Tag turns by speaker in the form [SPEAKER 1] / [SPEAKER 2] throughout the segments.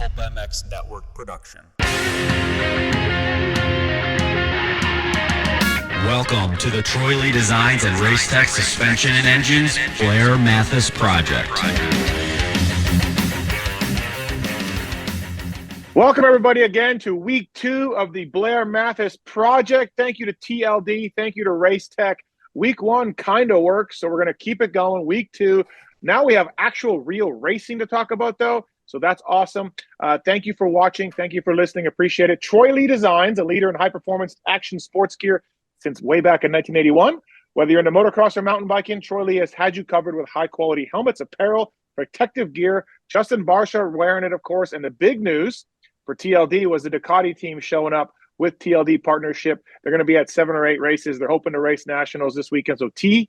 [SPEAKER 1] Pulp MX Network production.
[SPEAKER 2] Welcome to the Troy Lee Designs and Racetech Suspension and Engines Blair Matthes Project.
[SPEAKER 3] Welcome everybody again to week 2 of the Blair Matthes Project. Thank you to TLD. Thank you to Racetech. Week 1 kind of worked, so we're going to keep it going. Week 2. Now we have actual real racing to talk about, though, so that's awesome. Thank you for watching. Thank you for listening. Appreciate it. Troy Lee Designs, a leader in high-performance action sports gear since way back in 1981. Whether you're into motocross or mountain biking, Troy Lee has had you covered with high-quality helmets, apparel, protective gear. Justin Barsha wearing it, of course, and the big news for TLD was the Ducati team showing up with TLD partnership. They're going to be at 7 or 8 races. They're hoping to race nationals this weekend. So TLD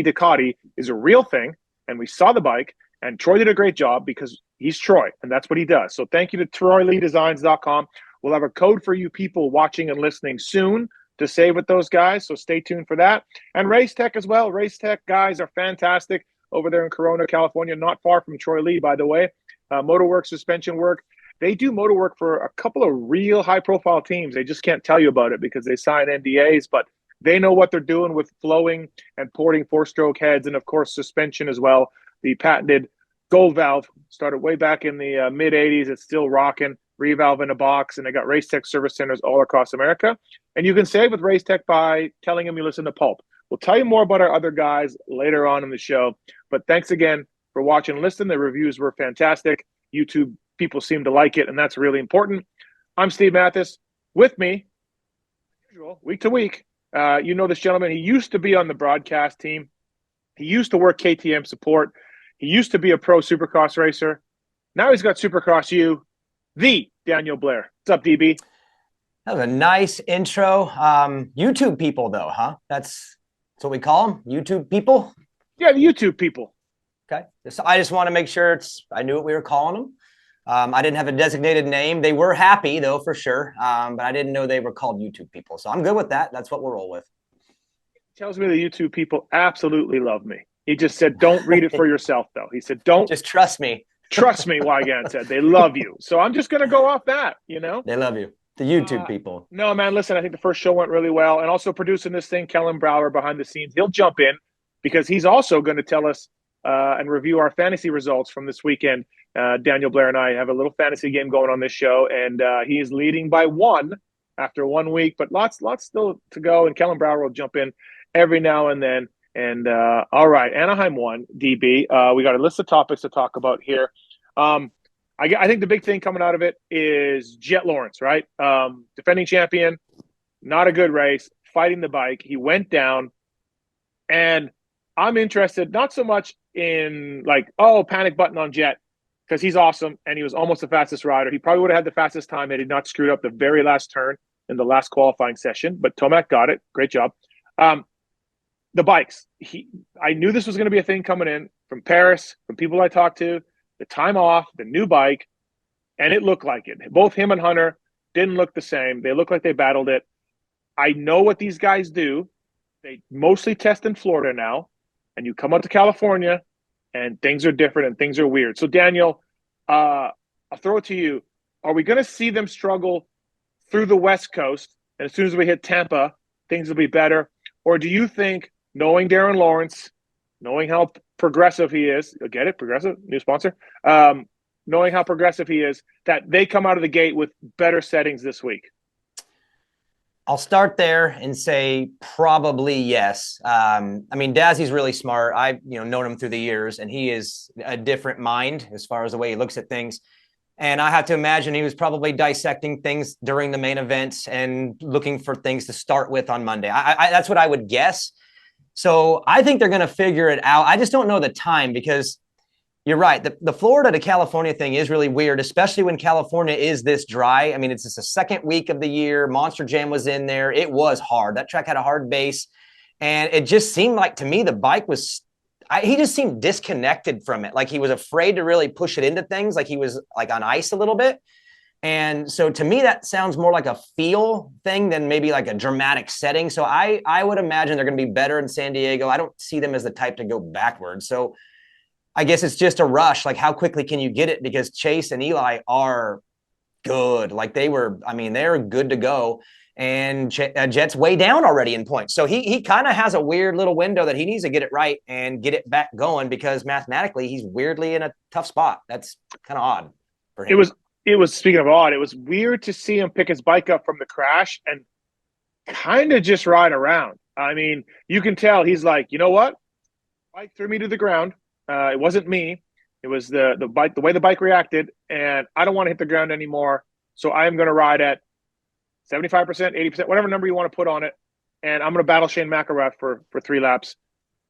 [SPEAKER 3] Ducati is a real thing, and we saw the bike, and Troy did a great job because he's Troy, and that's what he does. So thank you to TroyLeeDesigns.com. We'll have a code for you people watching and listening soon to save with those guys, so stay tuned for that. And Racetech as well. Racetech guys are fantastic over there in Corona, California, not far from Troy Lee, by the way. Motorwork, suspension work. They do motor work for a couple of real high-profile teams. They just can't tell you about it because they sign NDAs, but they know what they're doing with flowing and porting 4-stroke heads and, of course, suspension as well. The patented gold valve started way back in the mid-'80s. It's still rocking. Revalve in a box, and they got Racetech service centers all across America. And you can save with Racetech by telling them you listen to Pulp. We'll tell you more about our other guys later on in the show. But thanks again for watching and listening. The reviews were fantastic. YouTube people seem to like it, and that's really important. I'm Steve Matthes. With me, as usual, week to week, you know this gentleman. He used to be on the broadcast team. He used to work KTM support. He used to be a pro supercross racer. Now he's got Supercross U, the Daniel Blair. What's up, DB?
[SPEAKER 4] That was a nice intro. YouTube people, though, huh? That's what we call them? YouTube people?
[SPEAKER 3] Yeah, the YouTube people.
[SPEAKER 4] Okay. I just want to make sure I knew what we were calling them. I didn't have a designated name. They were happy, though, for sure. But I didn't know they were called YouTube people. So I'm good with that. That's what we'll roll with.
[SPEAKER 3] He tells me the YouTube people absolutely love me. He just said, don't read it for yourself, though. He said, don't.
[SPEAKER 4] Just trust me.
[SPEAKER 3] Trust me, Wygan said. They love you. So I'm just going to go off that, you know?
[SPEAKER 4] They love you. The YouTube people.
[SPEAKER 3] No, man, listen, I think the first show went really well. And also producing this thing, Kellen Brower behind the scenes. He'll jump in because he's also going to tell us and review our fantasy results from this weekend. Daniel Blair and I have a little fantasy game going on this show, and he is leading by 1 after 1 week, but lots still to go. And Kellen Brower will jump in every now and then. And all right, Anaheim won, DB. We got a list of topics to talk about here. I think the big thing coming out of it is Jett Lawrence, right? Defending champion, not a good race, fighting the bike. He went down, and I'm interested not so much in panic button on Jett, because he's awesome and he was almost the fastest rider. He probably would have had the fastest time had he not screwed up the very last turn in the last qualifying session, but Tomac got it. Great job. The bikes. I knew this was going to be a thing coming in from Paris, from people I talked to, the time off, the new bike, and it looked like it. Both him and Hunter didn't look the same. They looked like they battled it. I know what these guys do. They mostly test in Florida now, and you come out to California, and things are different and things are weird. So, Daniel, I'll throw it to you. Are we going to see them struggle through the West Coast, and as soon as we hit Tampa, things will be better? Or do you think, knowing Darren Lawrence, knowing how progressive he is, you'll get it, progressive, new sponsor, knowing how progressive he is, that they come out of the gate with better settings this week?
[SPEAKER 4] I'll start there and say probably yes. I mean, Dazzy's really smart. I've known him through the years, and he is a different mind as far as the way he looks at things. And I have to imagine he was probably dissecting things during the main events and looking for things to start with on Monday. That's what I would guess. So I think they're going to figure it out. I just don't know the time, because you're right. The Florida to California thing is really weird, especially when California is this dry. I mean, it's just the second week of the year. Monster Jam was in there. It was hard. That track had a hard base. And it just seemed like, to me, the bike was, he just seemed disconnected from it. Like he was afraid to really push it into things. Like he was like on ice a little bit. And so to me, that sounds more like a feel thing than maybe like a dramatic setting. So I would imagine they're going to be better in San Diego. I don't see them as the type to go backwards. So I guess it's just a rush. Like, how quickly can you get it? Because Chase and Eli are good. Like they're good to go. And Jett's way down already in points. So he kind of has a weird little window that he needs to get it right and get it back going, because mathematically he's weirdly in a tough spot. That's kind of odd for him.
[SPEAKER 3] It was speaking of odd, it was weird to see him pick his bike up from the crash and kind of just ride around. I mean, you can tell he's like, you know what? Bike threw me to the ground. It wasn't me. It was the bike, the way the bike reacted, and I don't want to hit the ground anymore. So I am going to ride at 75%, 80%, whatever number you want to put on it, and I'm going to battle Shane McElrath for 3 laps,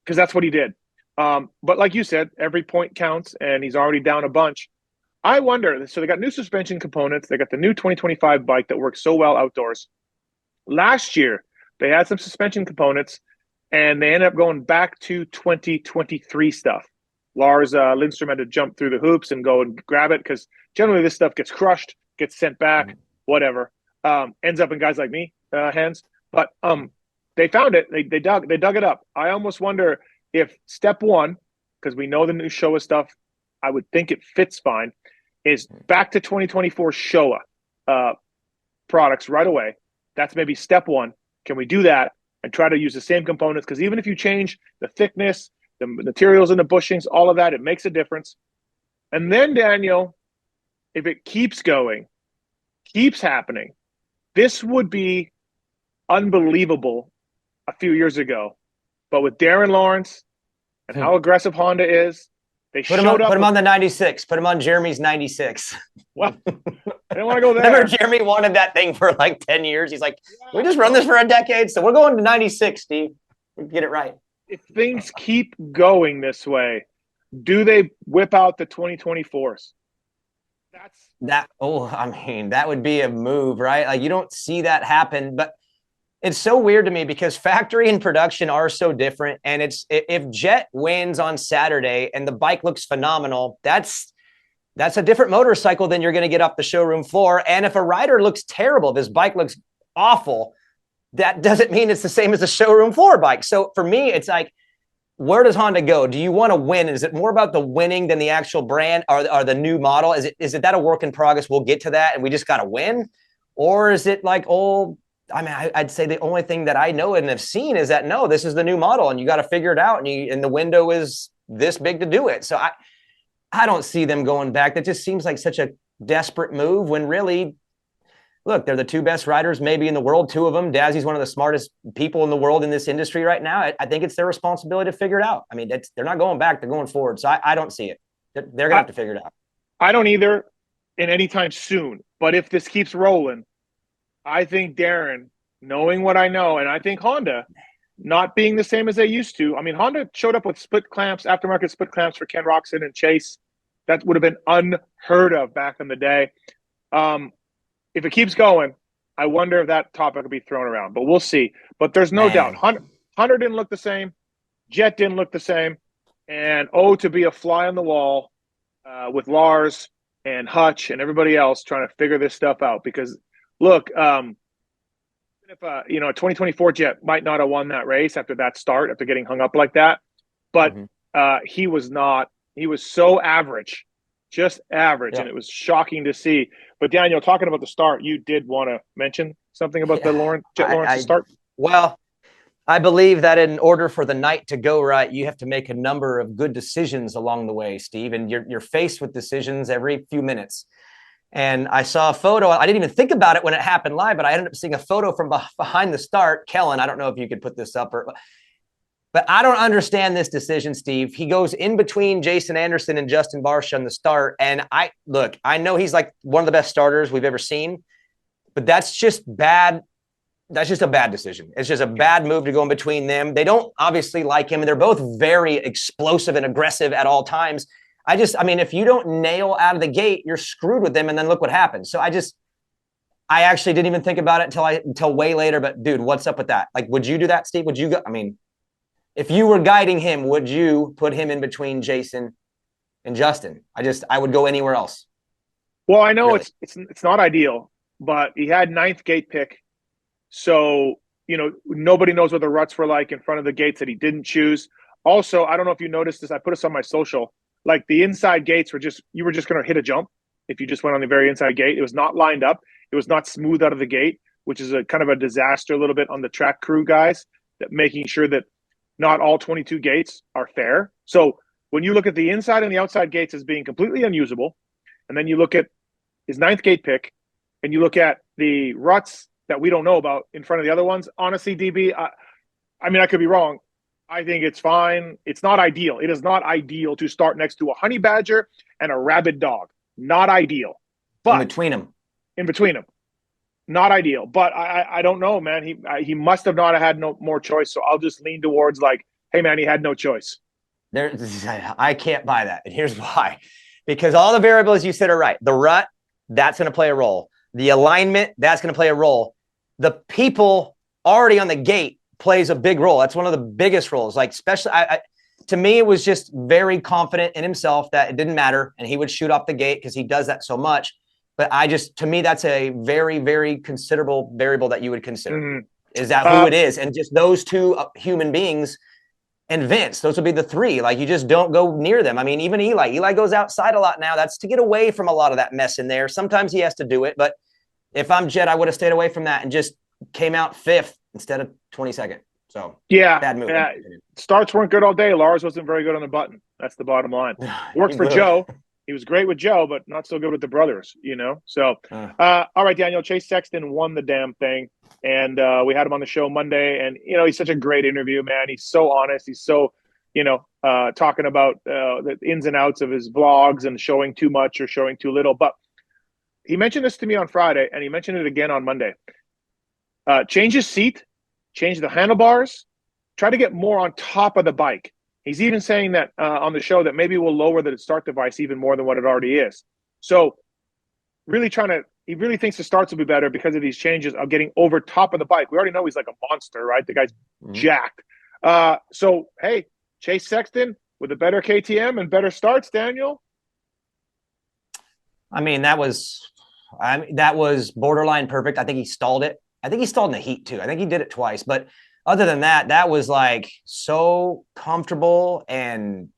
[SPEAKER 3] because that's what he did. But like you said, every point counts, and he's already down a bunch. I wonder, so they got new suspension components. They got the new 2025 bike that works so well outdoors. Last year, they had some suspension components, and they ended up going back to 2023 stuff. Lars Lindstrom had to jump through the hoops and go and grab it, because generally this stuff gets crushed, gets sent back, whatever. Ends up in guys like me hands. But they found it. They dug it up. I almost wonder if step one, because we know the new Showa stuff, I would think it fits fine, is back to 2024 Showa products right away. That's maybe step one. Can we do that and try to use the same components? Because even if you change the thickness, the materials and the bushings, all of that, it makes a difference. And then, Daniel, if it keeps going, keeps happening, this would be unbelievable a few years ago. But with Darren Lawrence and how aggressive Honda is, they put him
[SPEAKER 4] on the 96. Put him on Jeremy's 96.
[SPEAKER 3] Well, I didn't want to go there.
[SPEAKER 4] Remember, Jeremy wanted that thing for like 10 years. He's like, we just run this for a decade, so we're going to 96, Steve. Get it right.
[SPEAKER 3] If things keep going this way, do they whip out the 2024s?
[SPEAKER 4] That would be a move, right? Like, you don't see that happen, but it's so weird to me because factory and production are so different. And if Jett wins on Saturday and the bike looks phenomenal, that's a different motorcycle than you're going to get off the showroom floor. And if a rider looks terrible, if his bike looks awful, that doesn't mean it's the same as a showroom floor bike. So for me, it's like, where does Honda go? Do you want to win? Is it more about the winning than the actual brand or the new model? Is it that a work in progress? We'll get to that and we just got to win? Or is it like, I'd say the only thing that I know and have seen is that, no, this is the new model and you got to figure it out. And the window is this big to do it. So I don't see them going back. That just seems like such a desperate move when really, look, they're the 2 best riders maybe in the world, 2 of them. Dazzy's one of the smartest people in the world in this industry right now. I think it's their responsibility to figure it out. I mean, they're not going back. They're going forward. So I don't see it. They're going to have to figure it out.
[SPEAKER 3] I don't either in any time soon. But if this keeps rolling, I think Darren, knowing what I know, and I think Honda not being the same as they used to. I mean, Honda showed up with split clamps, aftermarket split clamps for Ken Roczen and Chase. That would have been unheard of back in the day. If it keeps going, I wonder if that topic will be thrown around, but we'll see. But there's no doubt. Hunter didn't look the same. Jett didn't look the same. And to be a fly on the wall with Lars and Hutch and everybody else trying to figure this stuff out. Because, look, if a 2024 Jett might not have won that race after that start, after getting hung up like that. But he was not. He was so average. Just average, and it was shocking to see. But Daniel, talking about the start, you did want to mention something about the Jett Lawrence start?
[SPEAKER 4] Well, I believe that in order for the night to go right, you have to make a number of good decisions along the way, Steve, and you're faced with decisions every few minutes. And I saw a photo. I didn't even think about it when it happened live, but I ended up seeing a photo from behind the start. Kellen, I don't know if you could put this up but I don't understand this decision, Steve. He goes in between Jason Anderson and Justin Barcia on the start. And I know he's like one of the best starters we've ever seen, but that's just bad. That's just a bad decision. It's just a bad move to go in between them. They don't obviously like him, and they're both very explosive and aggressive at all times. If you don't nail out of the gate, you're screwed with them. And then look what happens. So I actually didn't even think about it until way later, but dude, what's up with that? Like, would you do that, Steve? Would you go? If you were guiding him, would you put him in between Jason and Justin? I would go anywhere else.
[SPEAKER 3] Well, I know
[SPEAKER 4] really.
[SPEAKER 3] it's not ideal, but he had 9th gate pick. So, nobody knows what the ruts were like in front of the gates that he didn't choose. Also, I don't know if you noticed this. I put this on my social. like the inside gates you were just going to hit a jump if you just went on the very inside gate. It was not lined up. It was not smooth out of the gate, which is a kind of a disaster a little bit on the track crew guys, that making sure that not all 22 gates are fair. So when you look at the inside and the outside gates as being completely unusable, and then you look at his 9th gate pick, and you look at the ruts that we don't know about in front of the other ones, honestly, DB, I mean, I could be wrong. I think it's fine. It's not ideal. It is not ideal to start next to a honey badger and a rabid dog. Not ideal. But
[SPEAKER 4] in between them. Not ideal. But I don't know, man. He must have not had no more choice. So I'll just lean towards like, hey, man, he had no choice. I can't buy that. And here's why. Because all the variables you said are right. The rut, that's going to play a role. The alignment, that's going to play a role. The people already on the gate plays a big role. That's one of the biggest roles. Like, especially, to me, it was just very confident in himself that it didn't matter, and he would shoot off the gate because he does that so much. But to me, that's a very, very considerable variable that you would consider. Mm-hmm. Is that who it is? And just those two human beings and Vince, those would be the three. Like, you just don't go near them. I mean, even Eli goes outside a lot now. That's to get away from a lot of that mess in there. Sometimes he has to do it, but if I'm Jett, I would have stayed away from that and just came out 5th instead of 22nd. So
[SPEAKER 3] yeah,
[SPEAKER 4] bad move.
[SPEAKER 3] Starts weren't good all day. Lars wasn't very good on the button. That's the bottom line. Works for Joe. He was great with Joe, but not so good with the brothers, you know? So, all right, Daniel, Chase Sexton won the damn thing. And we had him on the show Monday. And, you know, he's such a great interview, man. He's so honest. He's so, you know, talking about the ins and outs of his vlogs and showing too much or showing too little. But he mentioned this to me on Friday, and he mentioned it again on Monday. Change his seat, change the handlebars, try to get more on top of the bike. He's even saying that on the show that maybe we'll lower the start device even more than what it already is. So really he really thinks the starts will be better because of these changes of getting over top of the bike. We already know he's like a monster, right? The guy's jacked. So, hey, Chase Sexton with a better KTM and better starts, Daniel.
[SPEAKER 4] I mean, that was borderline perfect. I think he stalled it. I think he stalled in the heat too. I think he did it twice, but other than that, that was like so comfortable and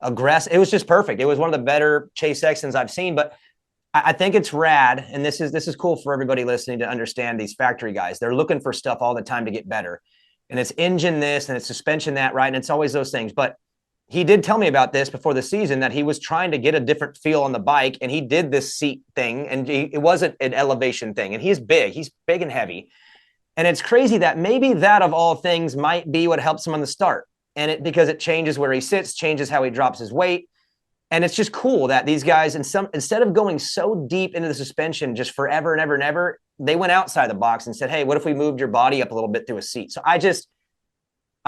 [SPEAKER 4] aggressive. It was just perfect. It was one of the better Chase Sextons I've seen, but I think it's rad. And this is cool for everybody listening to understand these factory guys. They're looking for stuff all the time to get better. And it's engine this and it's suspension that, right? And it's always those things. But he did tell me about this before the season, that he was trying to get a different feel on the bike, and he did this seat thing, and it wasn't an elevation thing. And he's big and heavy. And it's crazy that maybe that of all things might be what helps him on the start. And because it changes where he sits, changes how he drops his weight. And it's just cool that these guys, instead of going so deep into the suspension just forever and ever and ever, they went outside the box and said, hey, what if we moved your body up a little bit through a seat? So I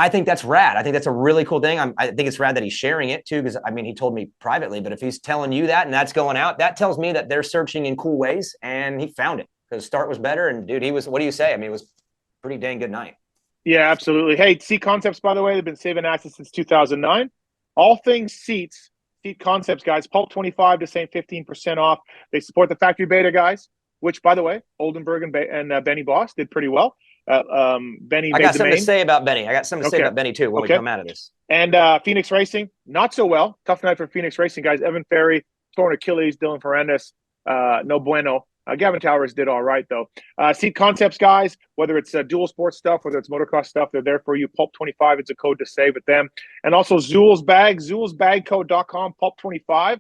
[SPEAKER 4] think that's rad. I think that's a really cool thing. I think it's rad that he's sharing it too, because I mean, he told me privately, but if he's telling you that and that's going out, that tells me that they're searching in cool ways, and he found it because the start was better. And dude, what do you say? I mean, it was a pretty dang good night. Yeah,
[SPEAKER 3] absolutely. Hey, Seat Concepts, by the way, they've been saving assets since 2009. All things Seat Concepts, guys. Pulp 25 to save 15% off. They support the factory beta guys, which, by the way, Oldenburg and Benny Bloss did pretty well. Benny,
[SPEAKER 4] I got something to say about Benny. I got something to say about Benny too when we come out of this.
[SPEAKER 3] And Phoenix Racing, not so well. Tough night for Phoenix Racing, guys. Evan Ferry, torn Achilles. Dylan Ferrandis, no bueno. Gavin Towers did all right, though. Seat Concepts, guys, whether it's dual sports stuff, whether it's motocross stuff, they're there for you. Pulp 25 is a code to save with them. And also Zool's Bag, zoolsbagcode.com, Pulp 25.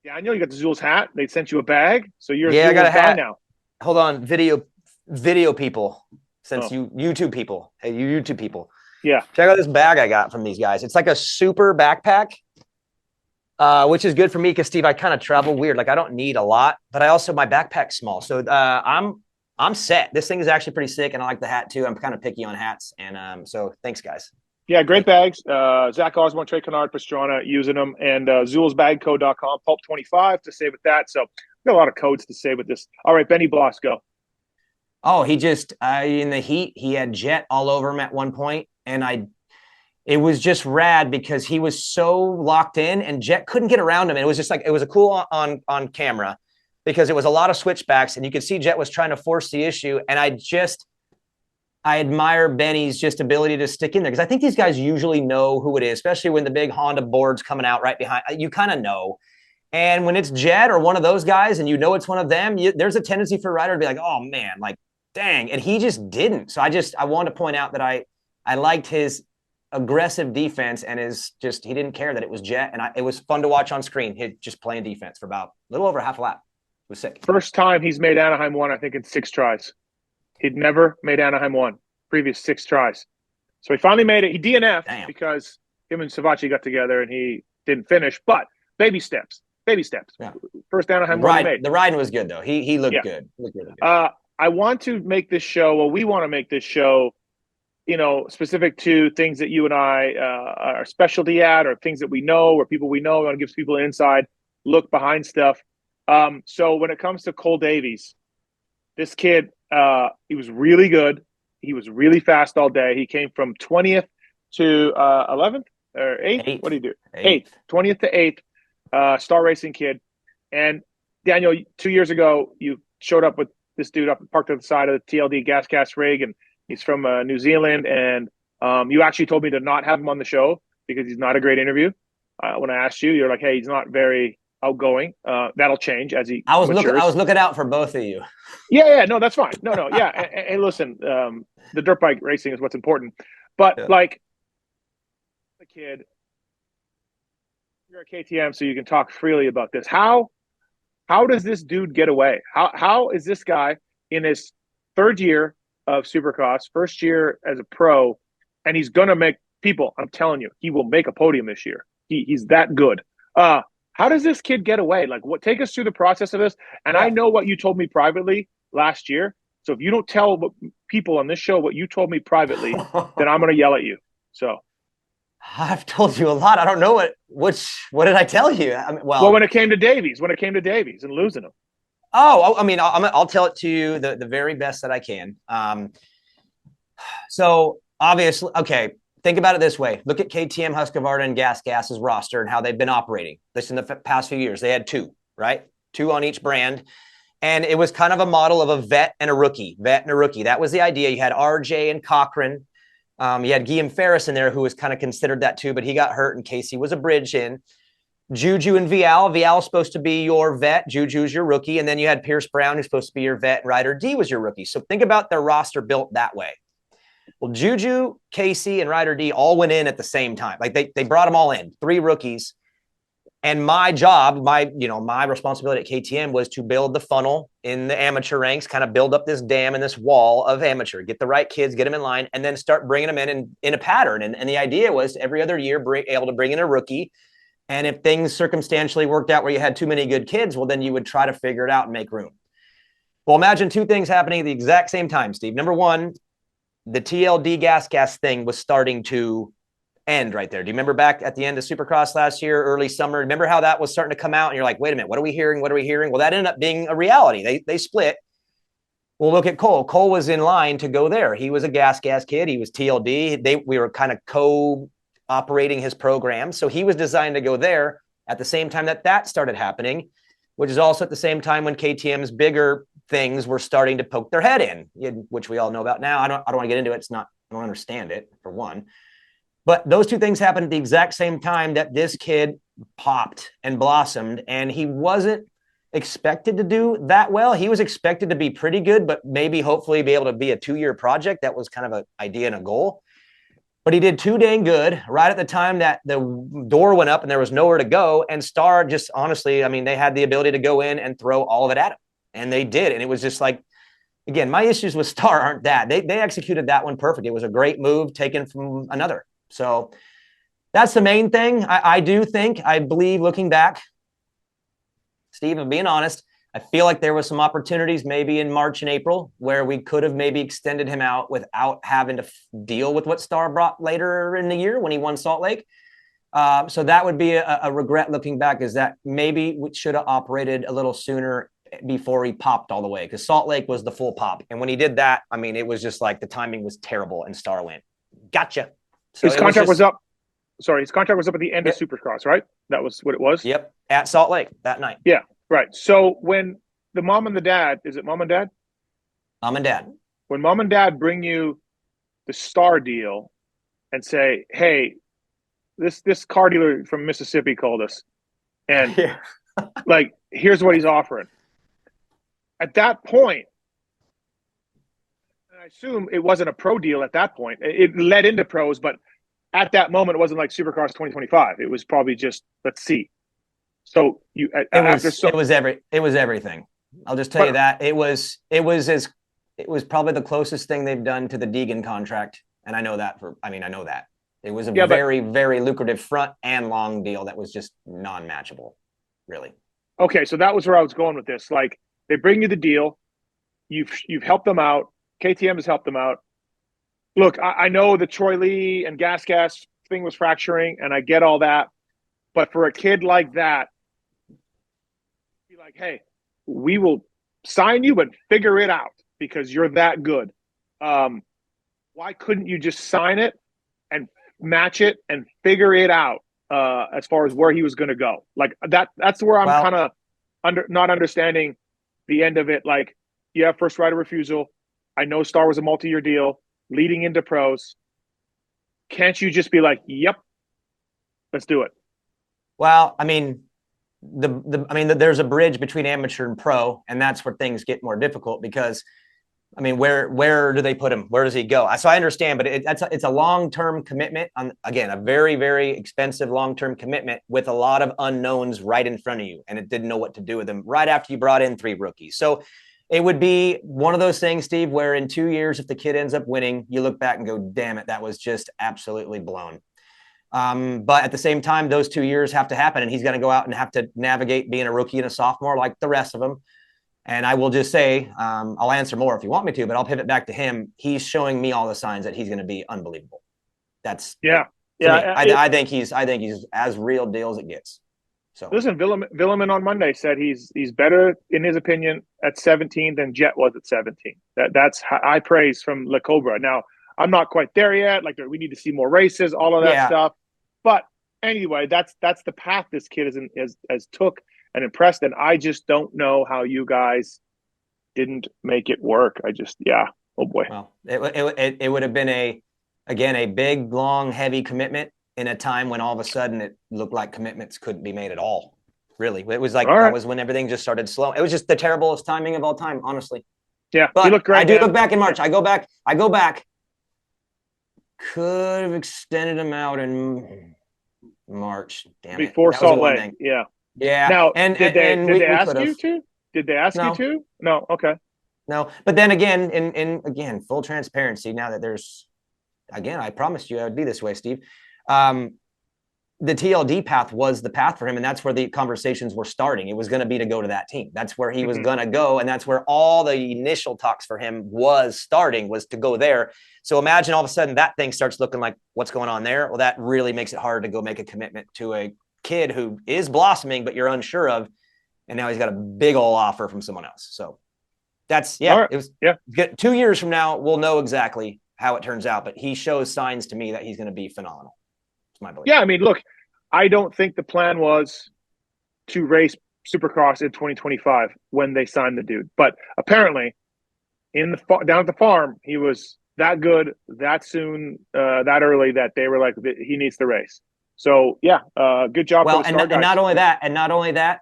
[SPEAKER 3] Daniel, you got the Zool's hat. They sent you a bag. So you're
[SPEAKER 4] I got a hat
[SPEAKER 3] now.
[SPEAKER 4] Hold on. Video people. Since you YouTube people. Hey, you YouTube people.
[SPEAKER 3] Yeah.
[SPEAKER 4] Check out this bag I got from these guys. It's like a super backpack. Which is good for me because, Steve, I kind of travel weird. Like, I don't need a lot, but my backpack's small. So I'm set. This thing is actually pretty sick, and I like the hat too. I'm kind of picky on hats. And so thanks, guys.
[SPEAKER 3] Yeah, great bags. Zach Osborne, Trey Kennard, Pastrana using them. And zoolsbagcode.com, Pulp 25 to save with that. So we got a lot of codes to save with this. All right, Benny Bloss, go.
[SPEAKER 4] Oh, he just in the heat, he had Jett all over him at one point, and it was just rad because he was so locked in, and Jett couldn't get around him. And it was just like, it was a cool on camera because it was a lot of switchbacks, and you could see Jett was trying to force the issue. And I admire Benny's just ability to stick in there, because I think these guys usually know who it is, especially when the big Honda board's coming out right behind. You kind of know. And when it's Jett or one of those guys and you know it's one of them, there's a tendency for a rider to be like, oh, man, like, dang. And he just didn't. So I wanted to point out that I liked his aggressive defense, and he didn't care that it was Jett. And it was fun to watch on screen, he just playing defense for about a little over half a lap. It was sick.
[SPEAKER 3] First time he's made Anaheim 1, I think, in 6 tries. He'd never made Anaheim 1, previous 6 tries. So he finally made it. He DNF'd because him and Savachi got together and he didn't finish, but baby steps. Yeah. First Anaheim 1 he made.
[SPEAKER 4] The riding was good, though. He looked good. Looked really good.
[SPEAKER 3] I want to make this show, we want to make this show, specific to things that you and I are specialty at, or things that we know, or people we know. We want to give people an inside look behind stuff. So when it comes to Cole Davies, this kid, he was really good. He was really fast all day. He came from 20th to 11th or 8th. What do you do? 8th. 20th to 8th, star racing kid. And Daniel, 2 years ago, you showed up with this dude parked at the side of the TLD gas rig, and he's from New Zealand. And you actually told me to not have him on the show because he's not a great interview. When I asked you, you're like, hey, he's not very outgoing. That'll change as he matures.
[SPEAKER 4] I was looking out for both of you.
[SPEAKER 3] Yeah, no, that's fine. No, yeah. And listen, the dirt bike racing is what's important. But like the kid, you're at KTM, so you can talk freely about this. How does this dude get away? How is this guy in his 3rd year of Supercross, 1st year as a pro, and he's gonna make people? I'm telling you, he will make a podium this year. He's that good. How does this kid get away? Like, take us through the process of this. And I know what you told me privately last year. So if you don't tell people on this show what you told me privately, then I'm going to yell at you. So
[SPEAKER 4] I've told you a lot. I don't know what did I tell you? I mean, well,
[SPEAKER 3] when it came to Davies and losing him.
[SPEAKER 4] Oh, I mean, I'll tell it to you the very best that I can. So obviously, okay. Think about it this way. Look at KTM, Husqvarna, and Gas's roster and how they've been operating. This in the past few years. They had 2, right? 2 on each brand. And it was kind of a model of a vet and a rookie. That was the idea. You had RJ and Cochran. You had Guillaume Ferris in there, who was kind of considered that too, but he got hurt and Casey was a bridge in. Juju and Vial. Vial's supposed to be your vet. Juju's your rookie. And then you had Pierce Brown, who's supposed to be your vet. And Ryder D was your rookie. So think about their roster built that way. Well, Juju, Casey, and Ryder D all went in at the same time. Like they brought them all in, 3 rookies. And my job, my responsibility at KTM was to build the funnel in the amateur ranks, kind of build up this dam and this wall of amateur, get the right kids, get them in line, and then start bringing them in a pattern. And the idea was every other year, able to bring in a rookie. And if things circumstantially worked out where you had too many good kids, well, then you would try to figure it out and make room. Well, imagine 2 things happening at the exact same time, Steve. Number one, the TLD gas thing was starting to end right there. Do you remember back at the end of Supercross last year, early summer? Remember how that was starting to come out and you're like, wait a minute, what are we hearing? Well, that ended up being a reality. They split. Well, look at Cole. Cole was in line to go there. He was a gas kid. He was TLD. We were kind of co-operating his program. So he was designed to go there at the same time that started happening, which is also at the same time when KTM's bigger things were starting to poke their head in, which we all know about now. I don't want to get into it. I don't understand it, for one. But those 2 things happened at the exact same time that this kid popped and blossomed, and he wasn't expected to do that well. He was expected to be pretty good, but maybe hopefully be able to be a 2-year project. That was kind of an idea and a goal. But he did too dang good right at the time that the door went up and there was nowhere to go. And Star just honestly, I mean, they had the ability to go in and throw all of it at him. And they did. And it was just like, again, my issues with Star aren't that. They executed that one perfect. It was a great move taken from another. So that's the main thing. I believe looking back, Steve, I'm being honest, I feel like there was some opportunities maybe in March and April where we could have maybe extended him out without having to deal with what Star brought later in the year when he won Salt Lake. So that would be a regret looking back, is that maybe we should have operated a little sooner before he popped all the way, because Salt Lake was the full pop. And when he did that, I mean, it was just like the timing was terrible and Star went, gotcha. So
[SPEAKER 3] his contract was up. Sorry, his contract was up at the end of Supercross, right? That was what it was?
[SPEAKER 4] Yep, at Salt Lake that night.
[SPEAKER 3] Yeah, right. So when the mom and the dad, is it mom and dad?
[SPEAKER 4] Mom and dad.
[SPEAKER 3] When mom and dad bring you the Star deal and say, hey, this car dealer from Mississippi called us, and like, here's what he's offering. At that point, and I assume it wasn't a pro deal at that point. It led into pros, but at that moment, it wasn't like Supercross 2025. It was probably just, let's see. So
[SPEAKER 4] it was everything. I'll just tell you that it was probably the closest thing they've done to the Deegan contract. And I know that it was a very, very lucrative front and long deal that was just non-matchable, really.
[SPEAKER 3] Okay. So that was where I was going with this. Like, they bring you the deal. You've helped them out. KTM has helped them out. Look, I know the Troy Lee and Gas thing was fracturing, and I get all that. But for a kid like that, be like, hey, we will sign you, but figure it out because you're that good. Why couldn't you just sign it and match it and figure it out as far as where he was going to go? Like that's where I'm kind of not understanding the end of it. Like, you have first right of refusal. I know Star was a multi-year deal leading into pros. Can't you just be like, yep, let's do it?
[SPEAKER 4] Well, I mean, there's a bridge between amateur and pro, and that's where things get more difficult because, I mean, where do they put him? Where does he go? So I understand, but it's a long-term commitment on, again, a very, very expensive long-term commitment with a lot of unknowns right in front of you, and it didn't know what to do with them right after you brought in 3 rookies. So it would be one of those things, Steve, where in 2 years, if the kid ends up winning, you look back and go, damn it, that was just absolutely blown. But at the same time, those 2 years have to happen, and he's going to go out and have to navigate being a rookie and a sophomore like the rest of them. And I will just say, I'll answer more if you want me to, but I'll pivot back to him. He's showing me all the signs that he's going to be unbelievable. That's I think he's as real deal as it gets. So
[SPEAKER 3] listen, Villeman on Monday said he's better in his opinion at 17 than Jett was at 17. That's high praise from La Cobra. Now, I'm not quite there yet. Like, we need to see more races, all of that stuff. But anyway, that's the path this kid has took and impressed. And I just don't know how you guys didn't make it work. Oh boy.
[SPEAKER 4] Well, it would have been a big, long, heavy commitment in a time when all of a sudden it looked like commitments couldn't be made at all. Really. It was like, that was when everything just started slowing. It was just the terriblest timing of all time, honestly.
[SPEAKER 3] Yeah.
[SPEAKER 4] But
[SPEAKER 3] you look great,
[SPEAKER 4] I do look back in March. I go back. Could have extended them out in March. Damn it.
[SPEAKER 3] Before Salt Lake. Yeah.
[SPEAKER 4] Yeah.
[SPEAKER 3] Now, did they ask you to? Did they ask you to? No. Okay.
[SPEAKER 4] No. But then again, in full transparency, now that there's, again, I promised you I would be this way, Steve. The TLD path was the path for him, and that's where the conversations were starting. It was going to be to go to that team. That's where he was going to go, and that's where all the initial talks for him was to go there. So imagine all of a sudden that thing starts looking like what's going on there. Well, that really makes it hard to go make a commitment to a kid who is blossoming, but you're unsure of, and now he's got a big old offer from someone else. So that's It was 2 years from now, we'll know exactly how it turns out, but he shows signs to me that he's going to be phenomenal. It's my belief.
[SPEAKER 3] Yeah, I mean, look, I don't think the plan was to race Supercross in 2025 when they signed the dude, but apparently down at the farm, he was that good, that soon, that early, that they were like, he needs to race. So good job.
[SPEAKER 4] Well,
[SPEAKER 3] for the Star guys.
[SPEAKER 4] and not only that,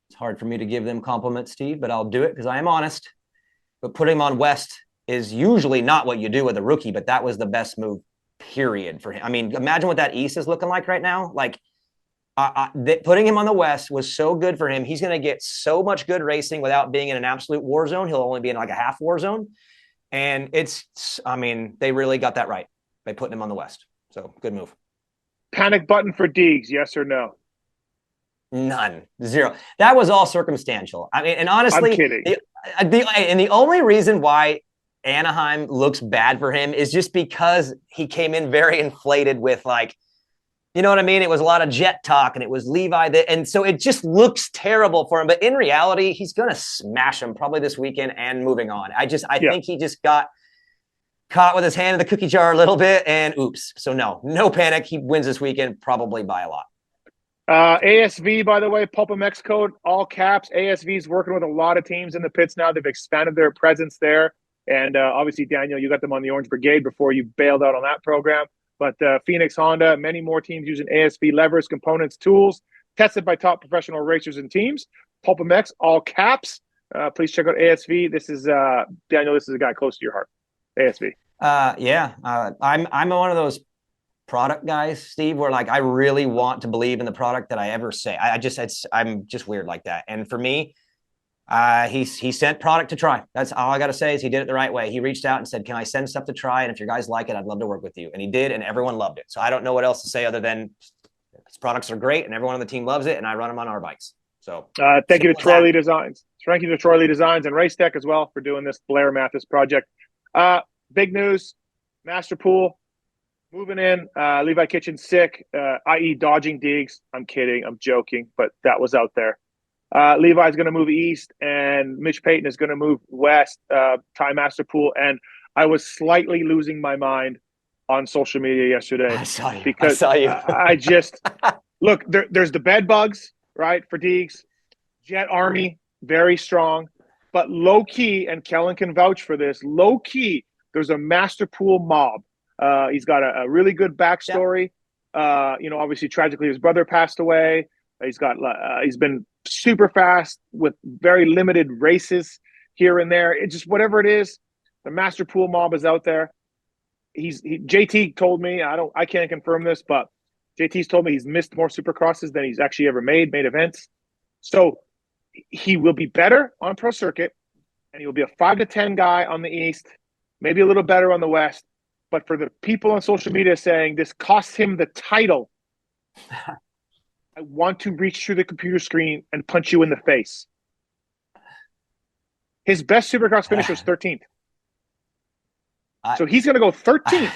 [SPEAKER 4] it's hard for me to give them compliments, Steve, but I'll do it because I am honest. But putting him on West is usually not what you do with a rookie, but that was the best move, period, for him. I mean, imagine what that East is looking like right now. Like, putting him on the West was so good for him. He's going to get so much good racing without being in an absolute war zone. He'll only be in like a half war zone. And they really got that right by putting him on the West. So good move.
[SPEAKER 3] Panic button for Deegs, yes or no?
[SPEAKER 4] None. 0. That was all circumstantial. I mean, and honestly,
[SPEAKER 3] I'm kidding.
[SPEAKER 4] The only reason why Anaheim looks bad for him is just because he came in very inflated with, like, you know what I mean? It was a lot of Jett talk, and it was Levi and so it just looks terrible for him. But in reality, he's going to smash him probably this weekend and moving on. I think he just got caught with his hand in the cookie jar a little bit, and oops. So no panic. He wins this weekend probably by a lot.
[SPEAKER 3] ASV, by the way, PulpMX code, all caps. ASV is working with a lot of teams in the pits now. They've expanded their presence there. And obviously, Daniel, you got them on the Orange Brigade before you bailed out on that program. But Phoenix Honda, many more teams using ASV levers, components, tools, tested by top professional racers and teams. PulpMX, all caps. Please check out ASV. This is Daniel. This is a guy close to your heart. ASV.
[SPEAKER 4] I'm one of those product guys, Steve, where like I really want to believe in the product that I ever say. I'm just weird like that. And for me, he sent product to try. That's all I got to say is he did it the right way. He reached out and said, "Can I send stuff to try? And if your guys like it, I'd love to work with you." And he did, and everyone loved it. So I don't know what else to say other than his products are great, and everyone on the team loves it, and I run them on our bikes. So
[SPEAKER 3] thank you to Troy Lee Designs. Thank you to Troy Lee Designs and Race Tech as well for doing this Blair Matthes project. Big news, Masterpool moving in. Levi Kitchen sick, i.e. dodging Deegs. I'm kidding. I'm joking, but that was out there. Levi's going to move east, and Mitch Payton is going to move west. Ty Masterpool, and I was slightly losing my mind on social media yesterday.
[SPEAKER 4] I saw you.
[SPEAKER 3] Because I just look. There's the bed bugs, right, for Deegs. Jet Army, very strong, but low key, and Kellen can vouch for this. Low key, there's a Masterpool mob. He's got a really good backstory. Yeah. Obviously, tragically, his brother passed away. He's been super fast with very limited races here and there. It's just whatever it is, the Masterpool mob is out there. JT told me, I can't confirm this, but JT's told me he's missed more supercrosses than he's actually ever made events. So he will be better on pro circuit, and he will be a 5 to 10 guy on the east, maybe a little better on the west. But for the people on social media saying this costs him the title, I want to reach through the computer screen and punch you in the face. His best supercross finish was 13th. So he's going to go 13th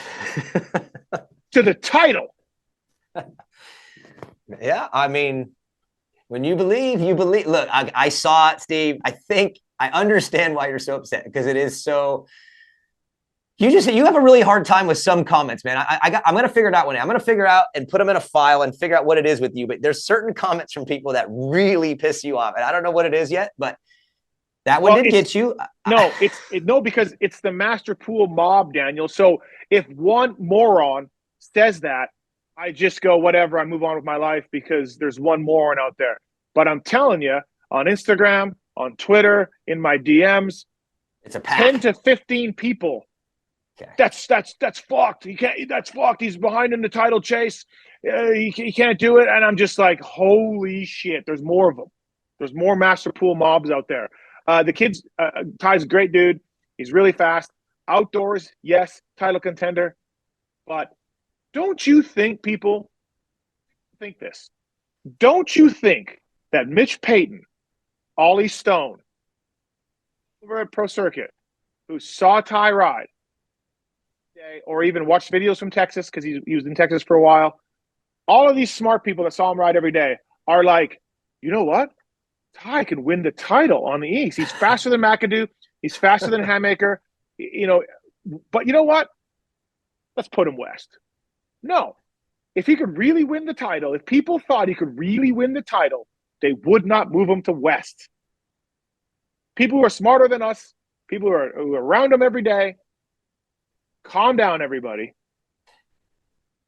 [SPEAKER 3] to the title.
[SPEAKER 4] Yeah, I mean, when you believe, you believe. Look, I saw it, Steve. I think I understand why you're so upset, because it is so. You have a really hard time with some comments, man. I'm going to figure it out one day. I'm going to figure out and put them in a file and figure out what it is with you. But there's certain comments from people that really piss you off, and I don't know what it is yet, but that one did get you.
[SPEAKER 3] No, because it's the Masterpool mob, Daniel. So if one moron says that, I just go, whatever, I move on with my life because there's one moron out there. But I'm telling you, on Instagram, on Twitter, in my DMs,
[SPEAKER 4] it's a pack.
[SPEAKER 3] 10 to 15 people.
[SPEAKER 4] Okay.
[SPEAKER 3] That's fucked. He can't. That's fucked. He's behind in the title chase. He can't do it. And I'm just like, holy shit. There's more of them. There's more Masterpool mobs out there. The kids. Ty's a great dude. He's really fast. Outdoors, yes, title contender. But don't you think people think this? Don't you think that Mitch Payton, Ollie Stone, over at Pro Circuit, who saw Ty ride, or even watched videos from Texas because he was in Texas for a while, all of these smart people that saw him ride every day are like, you know what? Ty could win the title on the East. He's faster than McAdoo. He's faster than Hammaker. But you know what? Let's put him west. No. If he could really win the title, if people thought he could really win the title, they would not move him to west. People who are smarter than us, people who are around him every day, calm down, everybody.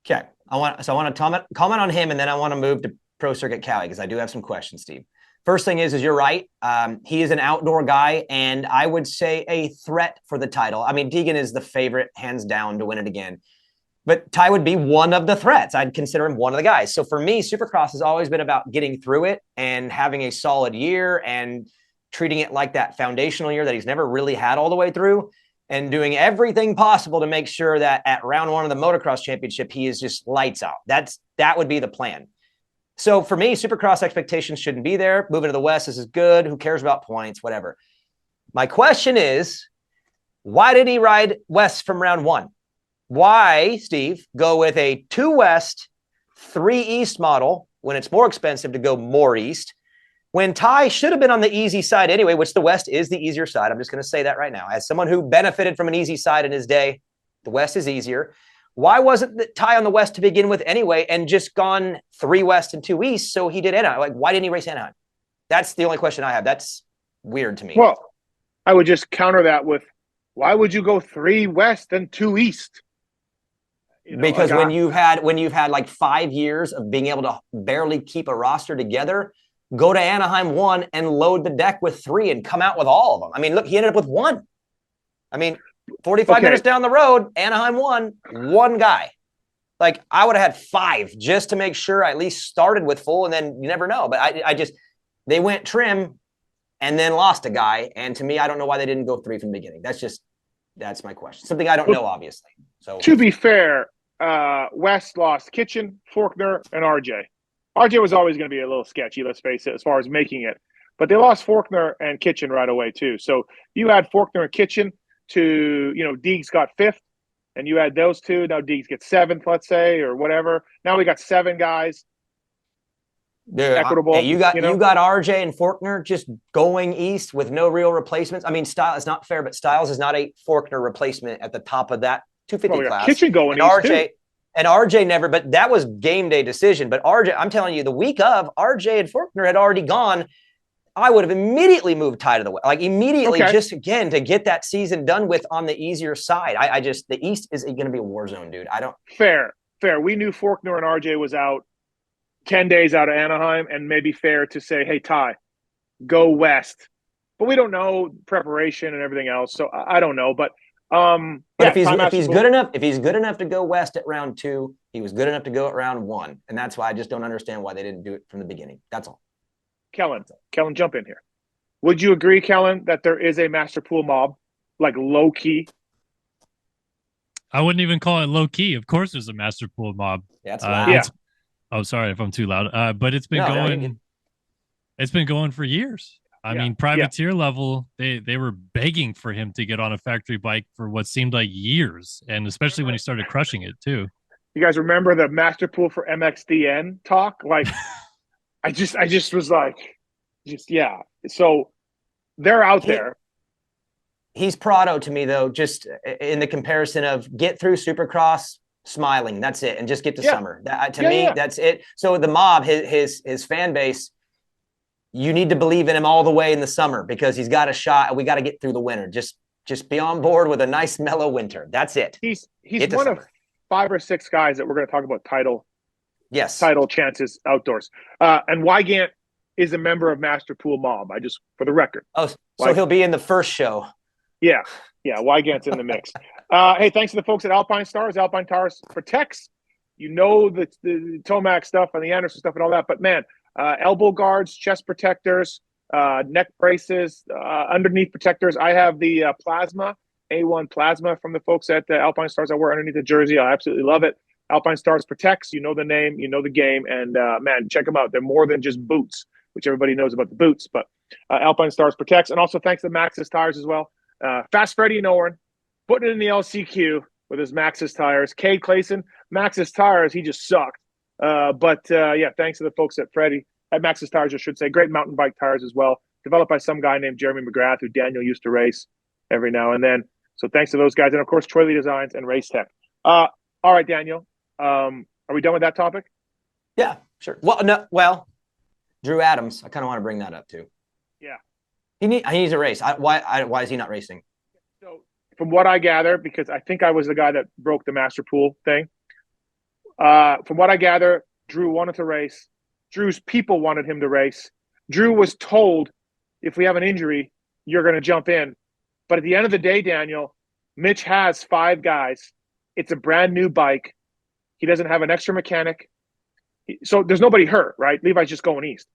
[SPEAKER 4] Okay. I want to comment on him, and then I want to move to Pro Circuit Cali because I do have some questions, Steve. First thing is you're right. He is an outdoor guy, and I would say a threat for the title. I mean, Deegan is the favorite, hands down, to win it again. But Ty would be one of the threats. I'd consider him one of the guys. So for me, Supercross has always been about getting through it and having a solid year and treating it like that foundational year that he's never really had all the way through, and doing everything possible to make sure that at round one of the motocross championship, he is just lights out. That would be the plan. So for me, Supercross expectations shouldn't be there. Moving to the West, this is good. Who cares about points? Whatever. My question is, why did he ride West from round one? Why, Steve, go with a 2 West, 3 East model when it's more expensive to go more East, when Ty should have been on the easy side anyway, which the West is the easier side. I'm just going to say that right now. As someone who benefited from an easy side in his day, the West is easier. Why wasn't the Ty on the West to begin with anyway and just gone 3 West and 2 East so he did Anaheim? Like, why didn't he race Anaheim? That's the only question I have. That's weird to me.
[SPEAKER 3] Well, I would just counter that with Why would you go 3 west and 2 east?
[SPEAKER 4] Because when you've had like 5 years of being able to barely keep a roster together, go to Anaheim 1 and load the deck with 3 and come out with all of them. I mean, look, he ended up with 1. I mean, 45 minutes down the road, Anaheim 1 guy. Like, I would have had 5 just to make sure I at least started with full, and then you never know. But I just, they went trim and then lost a guy. And to me, I don't know why they didn't go 3 from the beginning. That's my question. Something I don't know, obviously. So
[SPEAKER 3] to be fair, West lost Kitchen, Faulkner, and RJ. RJ was always going to be a little sketchy, let's face it, as far as making it. But they lost Faulkner and Kitchen right away, too. So you had Faulkner and Kitchen to, Deegs got 5th, and you had those 2. Now Deegs gets 7th, let's say, or whatever. Now we got 7 guys. Equitable.
[SPEAKER 4] You got RJ and Faulkner just going east with no real replacements. I mean, Styles is not fair, but Styles is not a Faulkner replacement at the top of that 250 class.
[SPEAKER 3] Kitchen going
[SPEAKER 4] and
[SPEAKER 3] east
[SPEAKER 4] RJ
[SPEAKER 3] too.
[SPEAKER 4] And RJ never, but that was game day decision. But RJ, I'm telling you, the week of, RJ and Faulkner had already gone. I would have immediately moved Ty to the west, just again to get that season done with on the easier side. I just, the East is going to be a war zone, dude.
[SPEAKER 3] Fair. We knew Faulkner and RJ was out 10 days out of Anaheim, and maybe fair to say, hey, Ty, go west. But we don't know preparation and everything else, so I don't know. But
[SPEAKER 4] if he's good enough to go west at round 2, he was good enough to go at round 1, and that's why I just don't understand why they didn't do it from the beginning. That's all.
[SPEAKER 3] Kellen, jump in here. Would you agree, Kellen, that there is a Masterpool mob, like low key?
[SPEAKER 5] I wouldn't even call it low key. Of course, there's a Masterpool mob.
[SPEAKER 4] That's loud.
[SPEAKER 5] Oh, sorry if I'm too loud. But it's been going. It's been going for years. I mean, privateer level, they were begging for him to get on a factory bike for what seemed like years, and especially when he started crushing it too.
[SPEAKER 3] You guys remember the Masterpool for MXDN talk? Like, I just was like, So they're out there.
[SPEAKER 4] He's Prado to me, though, just in the comparison of get through Supercross smiling. That's it. And just get to summer. To me, that's it. So the mob, his fan base, you need to believe in him all the way in the summer because he's got a shot and we got to get through the winter. Just be on board with a nice mellow winter. That's it.
[SPEAKER 3] He's one of 5 or 6 guys that we're going to talk about title chances outdoors. And Wygant is a member of Masterpool mob. I just, for the record.
[SPEAKER 4] Oh, so he'll be in the first show.
[SPEAKER 3] Yeah, Wygant's in the mix. Hey, thanks to the folks at Alpine Stars. Alpine Stars protects. The Tomac stuff and the Anderson stuff and all that. But, man, elbow guards, chest protectors, neck braces, underneath protectors. I have the Plasma, A1 Plasma from the folks at Alpine Stars. I wear underneath the jersey. I absolutely love it. Alpine Stars protects. You know the name. You know the game. And, man, check them out. They're more than just boots, which everybody knows about the boots. But Alpine Stars protects. And also thanks to Maxxis Tires as well. Fast Freddy Norn putting it in the LCQ with his Maxxis tires. Cade Clayson, Maxxis tires, he just sucked. But thanks to the folks at Maxxis tires, I should say. Great mountain bike tires as well. Developed by some guy named Jeremy McGrath, who Daniel used to race every now and then. So thanks to those guys. And, of course, Troy Lee Designs and Race Tech. All right, Daniel. Are we done with that topic?
[SPEAKER 4] Yeah, sure. Well, Drew Adams, I kind of want to bring that up, too.
[SPEAKER 3] Yeah.
[SPEAKER 4] He needs a race. Why is he not racing?
[SPEAKER 3] So from what I gather, because I think I was the guy that broke the Masterpool thing. From what I gather, Drew wanted to race. Drew's people wanted him to race. Drew was told, if we have an injury, you're going to jump in. But at the end of the day, Daniel, Mitch has 5 guys. It's a brand new bike. He doesn't have an extra mechanic. So there's nobody hurt, right? Levi's just going east.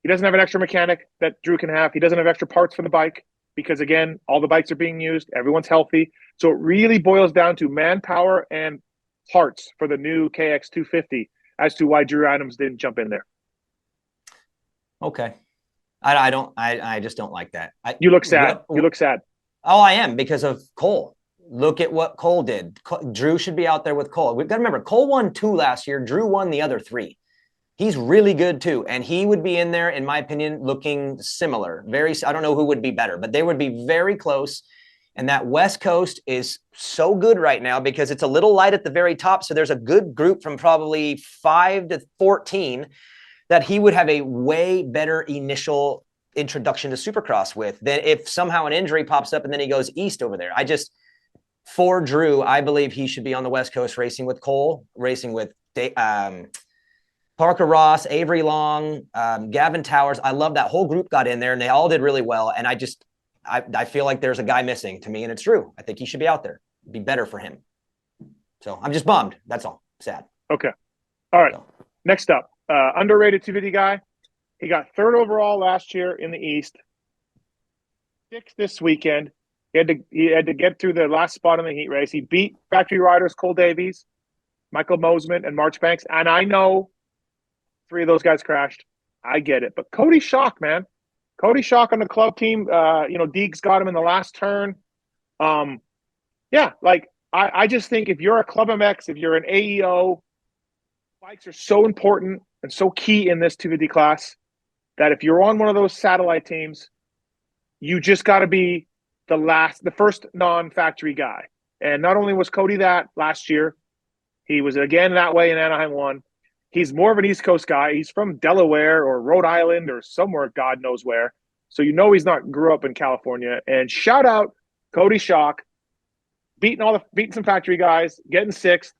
[SPEAKER 3] He doesn't have an extra mechanic that Drew can have. He doesn't have extra parts for the bike because, again, all the bikes are being used. Everyone's healthy. So it really boils down to manpower and parts for the new KX250 as to why Drew Adams didn't jump in there.
[SPEAKER 4] Okay. I just don't like that.
[SPEAKER 3] You look sad. You look sad.
[SPEAKER 4] Oh, I am because of Cole. Look at what Cole did. Drew should be out there with Cole. We've got to remember, Cole won 2 last year. Drew won the other 3. He's really good too. And he would be in there, in my opinion, looking similar. I don't know who would be better, but they would be very close. And that West Coast is so good right now because it's a little light at the very top. So there's a good group from probably 5 to 14 that he would have a way better initial introduction to supercross with. Then if somehow an injury pops up and then he goes east over there, for Drew, I believe he should be on the West Coast racing with Cole, racing with Parker Ross, Avery Long, Gavin Towers. I love that whole group got in there and they all did really well. And I feel like there's a guy missing to me, and it's Drew. I think he should be out there. It'd be better for him. So I'm just bummed. That's all. Sad.
[SPEAKER 3] Okay. All right. So. Next up, underrated 250 guy. He got 3rd overall last year in the East. 6th this weekend. He had to get through the last spot in the heat race. He beat factory riders Cole Davies, Michael Mosman, and Marchbanks. And I know 3 of those guys crashed. I get it. But Coty Schock, man. Coty Schock on the club team. Deegs got him in the last turn. I just think if you're a Club MX, if you're an AEO, bikes are so important and so key in this 250 class that if you're on one of those satellite teams, you just got to be the first non-factory guy. And not only was Coty that last year, he was again that way in Anaheim 1. He's more of an East Coast guy. He's from Delaware or Rhode Island or somewhere, God knows where. So he's not grew up in California. And shout out Coty Schock, beating some factory guys, getting 6th.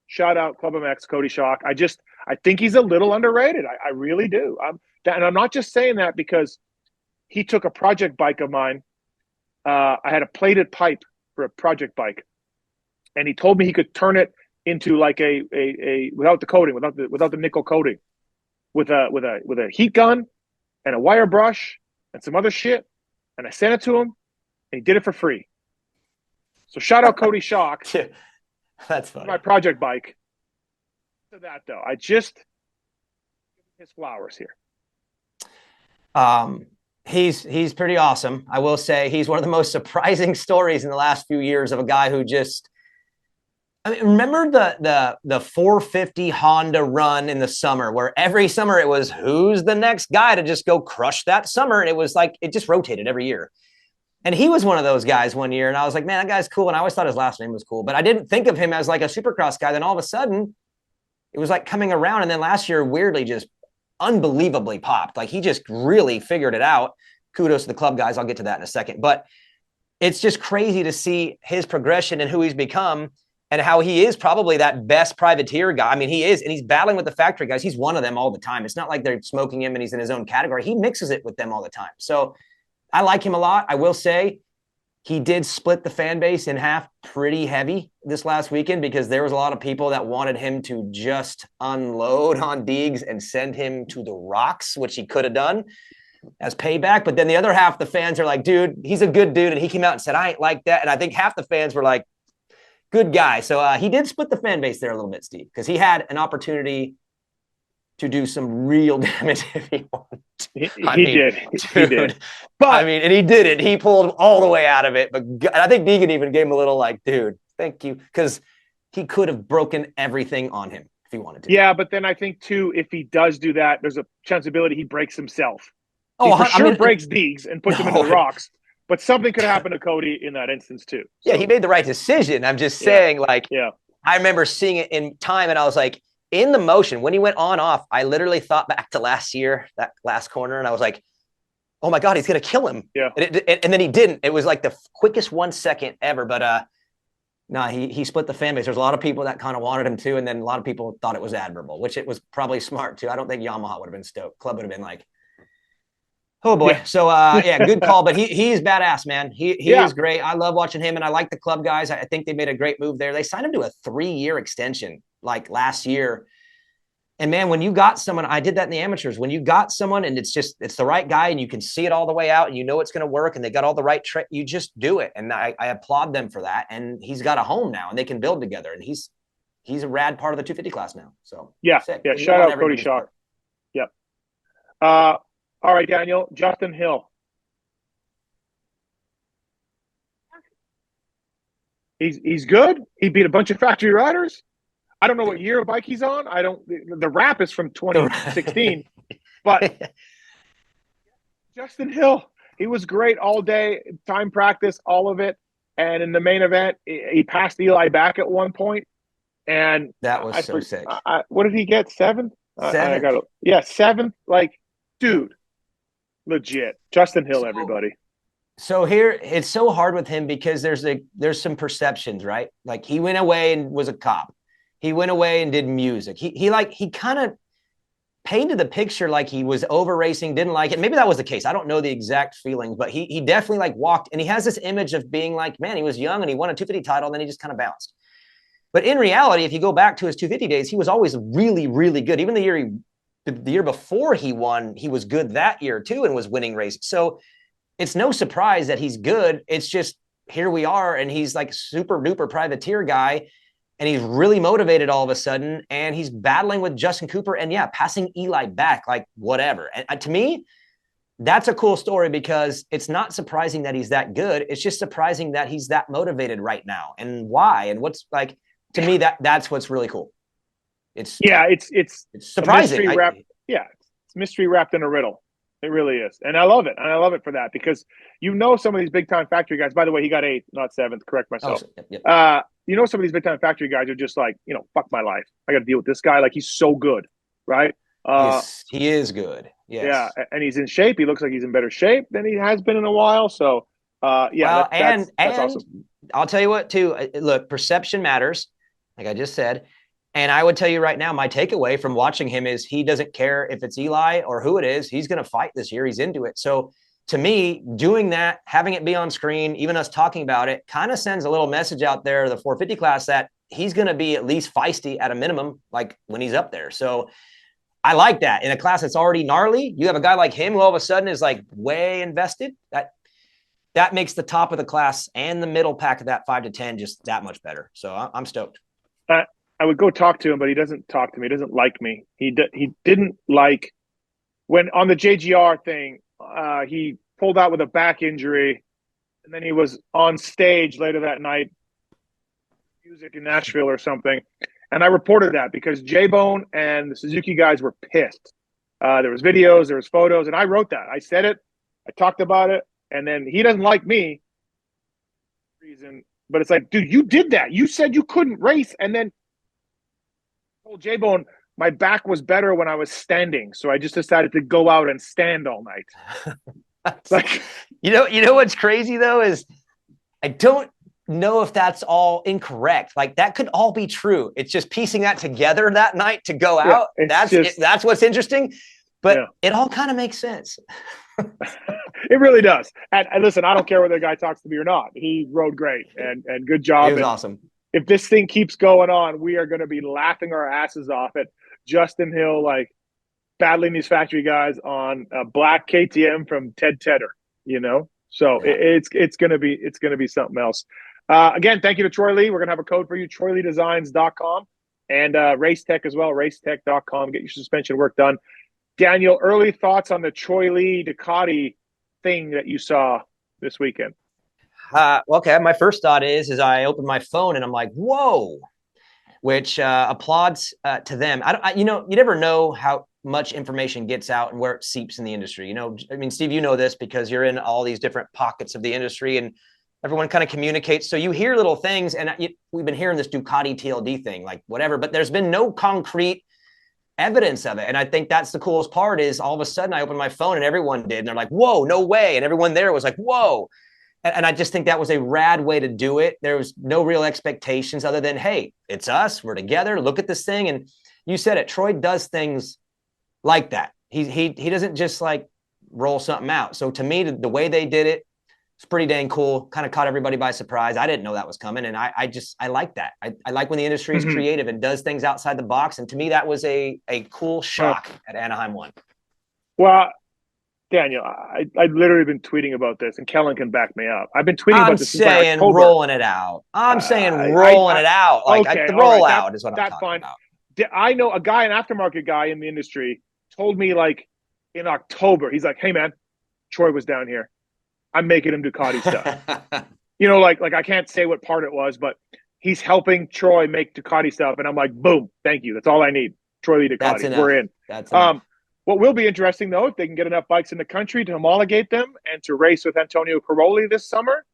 [SPEAKER 3] Shout out Club MX, Coty Schock. I think he's a little underrated. I really do. And I'm not just saying that because he took a project bike of mine. I had a plated pipe for a project bike, and he told me he could turn it into like a without the coating, without the nickel coating, with a heat gun and a wire brush and some other shit. And I sent it to him, and he did it for free. So shout out Coty Schock.
[SPEAKER 4] That's funny.
[SPEAKER 3] My project bike. To that though, I just his flowers here.
[SPEAKER 4] He's pretty awesome. I will say he's one of the most surprising stories in the last few years of a guy who just. I mean, remember the 450 Honda run in the summer where every summer it was who's the next guy to just go crush that summer, and it was like it just rotated every year. And he was one of those guys one year, and I was like, man, that guy's cool. And I always thought his last name was cool, but I didn't think of him as like a supercross guy. Then all of a sudden, it was like coming around. And then last year, weirdly, just unbelievably popped. Like he just really figured it out. Kudos to the club guys. I'll get to that in a second. But it's just crazy to see his progression and who he's become and how he is probably that best privateer guy. I mean, he is, and he's battling with the factory guys. He's one of them all the time. It's not like they're smoking him and he's in his own category. He mixes it with them all the time. So I like him a lot. I will say he did split the fan base in half pretty heavy this last weekend because there was a lot of people that wanted him to just unload on Deegs and send him to the rocks, which he could have done as payback. But then the other half of the fans are like, dude, he's a good dude. And he came out and said, I ain't like that. And I think half the fans were like, good guy. So he did split the fan base there a little bit, Steve, because he had an opportunity to do some real damage if he wanted to. He did. But I mean, and he did it. He pulled all the way out of it. But I think Deegan even gave him a little like, dude, thank you. Because he could have broken everything on him if he wanted to.
[SPEAKER 3] Yeah, but then I think, too, if he does do that, there's a chanceability he breaks himself. He for sure breaks Deegs and puts him into the rocks. But something could happen to Coty in that instance, too. So.
[SPEAKER 4] Yeah, he made the right decision. I'm just saying, I remember seeing it in time, and I was like, in the motion, when he went on off, I literally thought back to last year, that last corner, and I was like, oh my God, he's going to kill him.
[SPEAKER 3] Yeah.
[SPEAKER 4] And then he didn't. It was like the quickest 1 second ever. But he split the fan base. There's a lot of people that kind of wanted him to, and then a lot of people thought it was admirable, which it was probably smart too. I don't think Yamaha would have been stoked. Club would have been like, oh boy. Yeah. So good call. But he's badass, man. He is great. I love watching him, and I like the club guys. I think they made a great move there. They signed him to a 3-year extension like last year. And man, when you got someone, I did that in the amateurs, when you got someone and it's the right guy and you can see it all the way out and you know it's going to work and they got all the right you just do it. And I applaud them for that. And he's got a home now and they can build together. And he's a rad part of the 250 class now. So
[SPEAKER 3] sick. Yeah. Shout out Coty Schock. Yep. All right, Daniel, Justin Hill. He's good. He beat a bunch of factory riders. I don't know what year of bike he's on. The wrap is from 2016, but Justin Hill, he was great all day, time practice, all of it. And in the main event, he passed Eli back at one point. And
[SPEAKER 4] that was so sick.
[SPEAKER 3] What did he get? 7th?
[SPEAKER 4] 7th.
[SPEAKER 3] Seventh. Like, dude, Legit. Justin Hill, everybody.
[SPEAKER 4] So here it's so hard with him because there's some perceptions, right? Like he went away and was a cop. He went away and did music. He kind of painted the picture like he was over racing, didn't like it. Maybe that was the case. I don't know the exact feelings, but he definitely like walked, and he has this image of being like, man, he was young and he won a 250 title, and then he just kind of bounced. But in reality, if you go back to his 250 days, he was always really, really good. Even the year before he won, he was good that year too and was winning races. So it's no surprise that he's good. It's just here we are, and he's like super duper privateer guy, and he's really motivated all of a sudden, and he's battling with Justin Cooper and passing Eli back, like whatever. And to me, that's a cool story because it's not surprising that he's that good. It's just surprising that he's that motivated right now, and why, and what's like, to me, that's what's really cool. It's surprising.
[SPEAKER 3] It's mystery wrapped in a riddle. It really is. And I love it. And I love it for that because some of these big time factory guys, by the way, he got 8th, not 7th, correct myself. Yep. Some of these big time factory guys are just like, fuck my life. I got to deal with this guy. Like he's so good. Right.
[SPEAKER 4] He is good. Yes.
[SPEAKER 3] Yeah. And he's in shape. He looks like he's in better shape than he has been in a while. So that's awesome.
[SPEAKER 4] I'll tell you what too, look, perception matters. Like I just said. And I would tell you right now, my takeaway from watching him is he doesn't care if it's Eli or who it is. He's going to fight this year. He's into it. So to me, doing that, having it be on screen, even us talking about it, kind of sends a little message out there to the 450 class that he's going to be at least feisty at a minimum, like when he's up there. So I like that. In a class that's already gnarly, you have a guy like him who all of a sudden is like way invested. That makes the top of the class and the middle pack of that 5 to 10 just that much better. So I'm stoked.
[SPEAKER 3] I would go talk to him, but he doesn't talk to me. He doesn't like me. He didn't like when on the JGR thing, he pulled out with a back injury, and then he was on stage later that night, music in Nashville or something. And I reported that because J-Bone and the Suzuki guys were pissed. There was videos, there was photos, and I wrote that. I said it. I talked about it. And then he doesn't like me. But it's like, dude, you did that. You said you couldn't race, and then told J-Bone my back was better when I was standing, so I just decided to go out and stand all night. Like,
[SPEAKER 4] you know what's crazy though is I don't know if that's all incorrect. Like that could all be true. It's just piecing that together that night to go out. That's what's interesting. But it all kind of makes sense.
[SPEAKER 3] It really does. And listen, I don't care whether the guy talks to me or not. He rode great and good job.
[SPEAKER 4] It was awesome.
[SPEAKER 3] If this thing keeps going on, we are going to be laughing our asses off at Justin Hill, like battling these factory guys on a black KTM from Ted Tedder, So it's going to be something else. Again, thank you to Troy Lee. We're going to have a code for you, TroyLeeDesigns.com and Racetech as well, Racetech.com. Get your suspension work done. Daniel, early thoughts on the Troy Lee Ducati thing that you saw this weekend?
[SPEAKER 4] Okay, my first thought is I opened my phone and I'm like, whoa, which applauds to them. You never know how much information gets out and where it seeps in the industry. Steve, you know this because you're in all these different pockets of the industry and everyone kind of communicates. So you hear little things, and we've been hearing this Ducati TLD thing, like whatever, but there's been no concrete evidence of it. And I think that's the coolest part is all of a sudden I opened my phone and everyone did. And they're like, whoa, no way. And everyone there was like, whoa. And I just think that was a rad way to do it. There was no real expectations other than, hey, it's us. We're together. Look at this thing. And you said it. Troy does things like that. He doesn't just like roll something out. So to me, the way they did it, it's pretty dang cool. Kind of caught everybody by surprise. I didn't know that was coming. And I like that. I like when the industry is creative and does things outside the box. And to me, that was a cool shock at Anaheim 1.
[SPEAKER 3] Well, Daniel, I've literally been tweeting about this, and Kellen can back me up. I've been tweeting about this since October.
[SPEAKER 4] Rolling it out. I'm saying rolling it out. Like
[SPEAKER 3] okay,
[SPEAKER 4] the rollout is what I'm talking about.
[SPEAKER 3] I know a guy, an aftermarket guy in the industry, told me like in October, he's like, hey man, Troy was down here. I'm making him Ducati stuff. Like I can't say what part it was, but he's helping Troy make Ducati stuff. And I'm like, boom, thank you. That's all I need. Troy Lee Ducati. We're in.
[SPEAKER 4] That's enough.
[SPEAKER 3] What will be interesting, though, if they can get enough bikes in the country to homologate them and to race with Antonio Caroli this summer,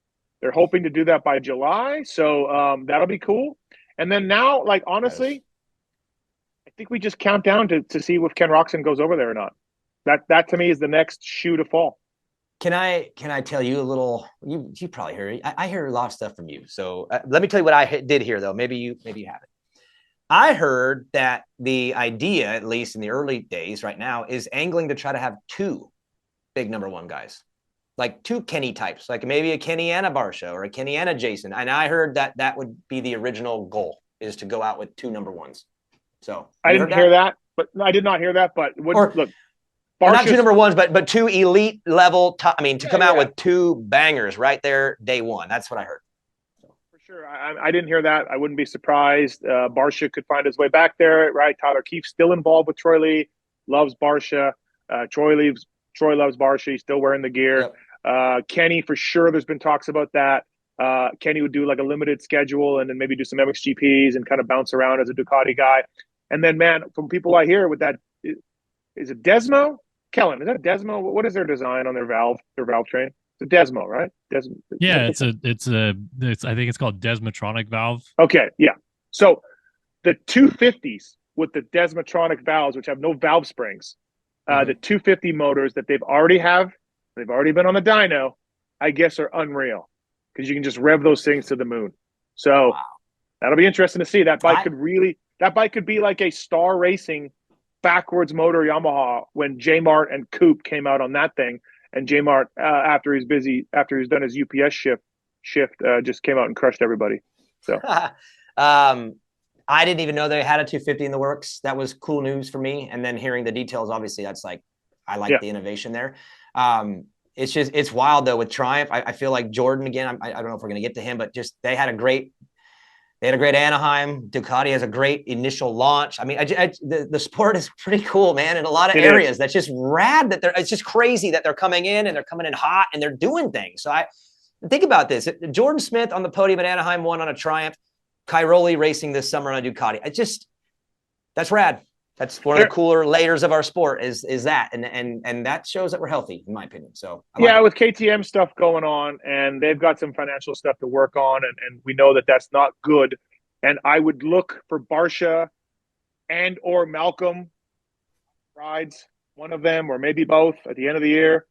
[SPEAKER 3] they're hoping to do that by July. So that'll be cool. And then now, honestly, I think we just count down to see if Ken Roxon goes over there or not. That to me is the next shoe to fall.
[SPEAKER 4] Can I tell you a little? You probably hear it. I hear a lot of stuff from you. So let me tell you what I did hear, though. Maybe you haven't. I heard that the idea, at least in the early days, right now, is angling to try to have two big number one guys, like two Kenny types, like maybe a Kenny and a Barsha or a Kenny and a Jason. And I heard that would be the original goal, is to go out with two number ones. So
[SPEAKER 3] I didn't hear that, but I did not hear that. But look.
[SPEAKER 4] Or not two number ones, but two elite level. To come out with two bangers right there day one. That's what I heard.
[SPEAKER 3] For sure. I didn't hear that. I wouldn't be surprised. Barsha could find his way back there, right? Tyler Keefe's still involved with Troy Lee, loves Barsha. Troy loves Barsha. He's still wearing the gear. Yep. Kenny, for sure, there's been talks about that. Kenny would do like a limited schedule and then maybe do some MXGPs and kind of bounce around as a Ducati guy. And then, man, from people I hear with that, is it Desmo? Kellen, is that Desmo? What is their design on their valve train? It's a Desmo, right?
[SPEAKER 5] Yeah, it's I think it's called Desmotronic valve.
[SPEAKER 3] Okay, yeah. So the 250s with the Desmotronic valves, which have no valve springs, the 250 motors that they've already been on the dyno, I guess are unreal because you can just rev those things to the moon. So that'll be interesting to see. That bike could be like a Star Racing backwards motor Yamaha when J-Mart and Coop came out on that thing, and J-Mart after he's done his UPS shift just came out and crushed everybody. So
[SPEAKER 4] I didn't even know they had a 250 in the works. That was cool news for me. And then hearing the details, obviously that's like, I like the innovation there. It's wild though with Triumph. I feel like Jordan again, I don't know if we're going to get to him, but just, they had a great Anaheim. Ducati has a great initial launch. I mean, the sport is pretty cool, man, in a lot of areas. That's just rad it's just crazy that they're coming in hot and they're doing things. So I think about this. Jordan Smith on the podium at Anaheim won on a Triumph. Cairoli racing this summer on a Ducati. That's rad. That's one of the cooler layers of our sport is that. And that shows that we're healthy, in my opinion. So
[SPEAKER 3] with KTM stuff going on, and they've got some financial stuff to work on, and we know that that's not good. And I would look for Barsha and or Malcolm rides, one of them or maybe both at the end of the year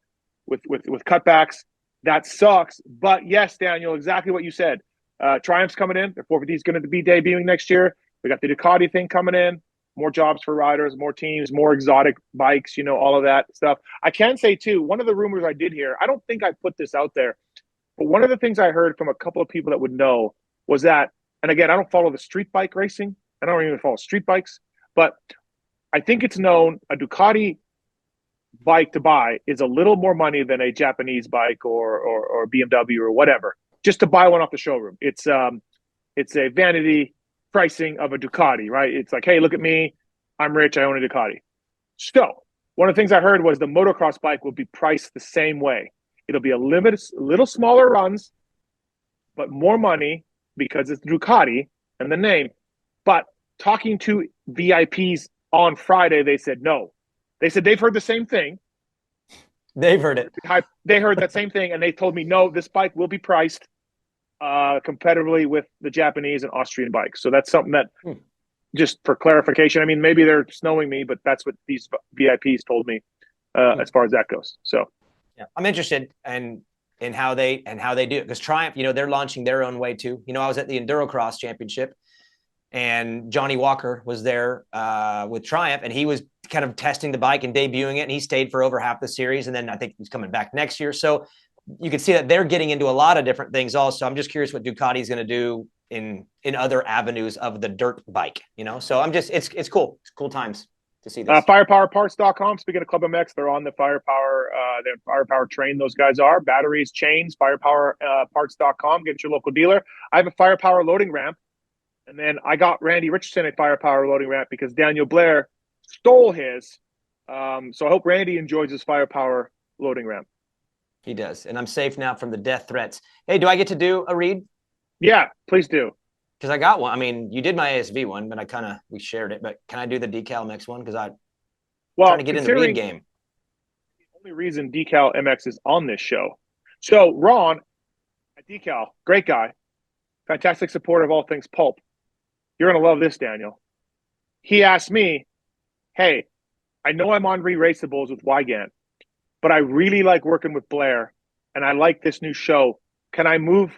[SPEAKER 3] with cutbacks. That sucks. But yes, Daniel, exactly what you said. Triumph's coming in. The 450 is going to be debuting next year. We got the Ducati thing coming in. More jobs for riders, more teams, more exotic bikes, all of that stuff. I can say, too, one of the rumors I did hear, I don't think I put this out there, but one of the things I heard from a couple of people that would know was that, and again, I don't follow the street bike racing. I don't even follow street bikes, but I think it's known a Ducati bike to buy is a little more money than a Japanese bike or BMW or whatever, just to buy one off the showroom. It's a vanity pricing of a Ducati, right? It's like, hey, look at me. I'm rich. I own a Ducati. So one of the things I heard was the motocross bike will be priced the same way. It'll be a little smaller runs, but more money because it's Ducati and the name. But talking to VIPs on Friday, they said no. They said they've heard the same thing.
[SPEAKER 4] They've heard it.
[SPEAKER 3] They heard that same thing, and they told me, no, this bike will be priced competitively with the Japanese and Austrian bikes. So that's something that, just for clarification, I mean, maybe they're snowing me, but that's what these VIPs told me as far as that goes. So
[SPEAKER 4] yeah, I'm interested in how they do it, because Triumph, they're launching their own way too. I was at the Endurocross Championship, and Johnny Walker was there with Triumph, and he was kind of testing the bike and debuting it, and he stayed for over half the series, and then I think he's coming back next year. So you can see that they're getting into a lot of different things also. I'm just curious what Ducati is going to do in other avenues of the dirt bike, So it's cool. It's cool times to see this.
[SPEAKER 3] Firepowerparts.com. Speaking of Club MX, they're on the Firepower train. Those guys are batteries, chains, firepowerparts.com. Get your local dealer. I have a Firepower loading ramp. And then I got Randy Richardson a Firepower loading ramp because Daniel Blair stole his. So I hope Randy enjoys his Firepower loading ramp.
[SPEAKER 4] He does. And I'm safe now from the death threats. Hey, do I get to do a read?
[SPEAKER 3] Yeah, please do.
[SPEAKER 4] Because I got one. I mean, you did my ASV one, but we shared it. But can I do the Decal MX one? Because I'm trying to get in the read game.
[SPEAKER 3] The only reason Decal MX is on this show. So Ron at Decal, great guy, fantastic supporter of all things pulp. You're going to love this, Daniel. He asked me, hey, I know I'm on Re-Raceables with Wygant, but I really like working with Blair, and I like this new show. Can I move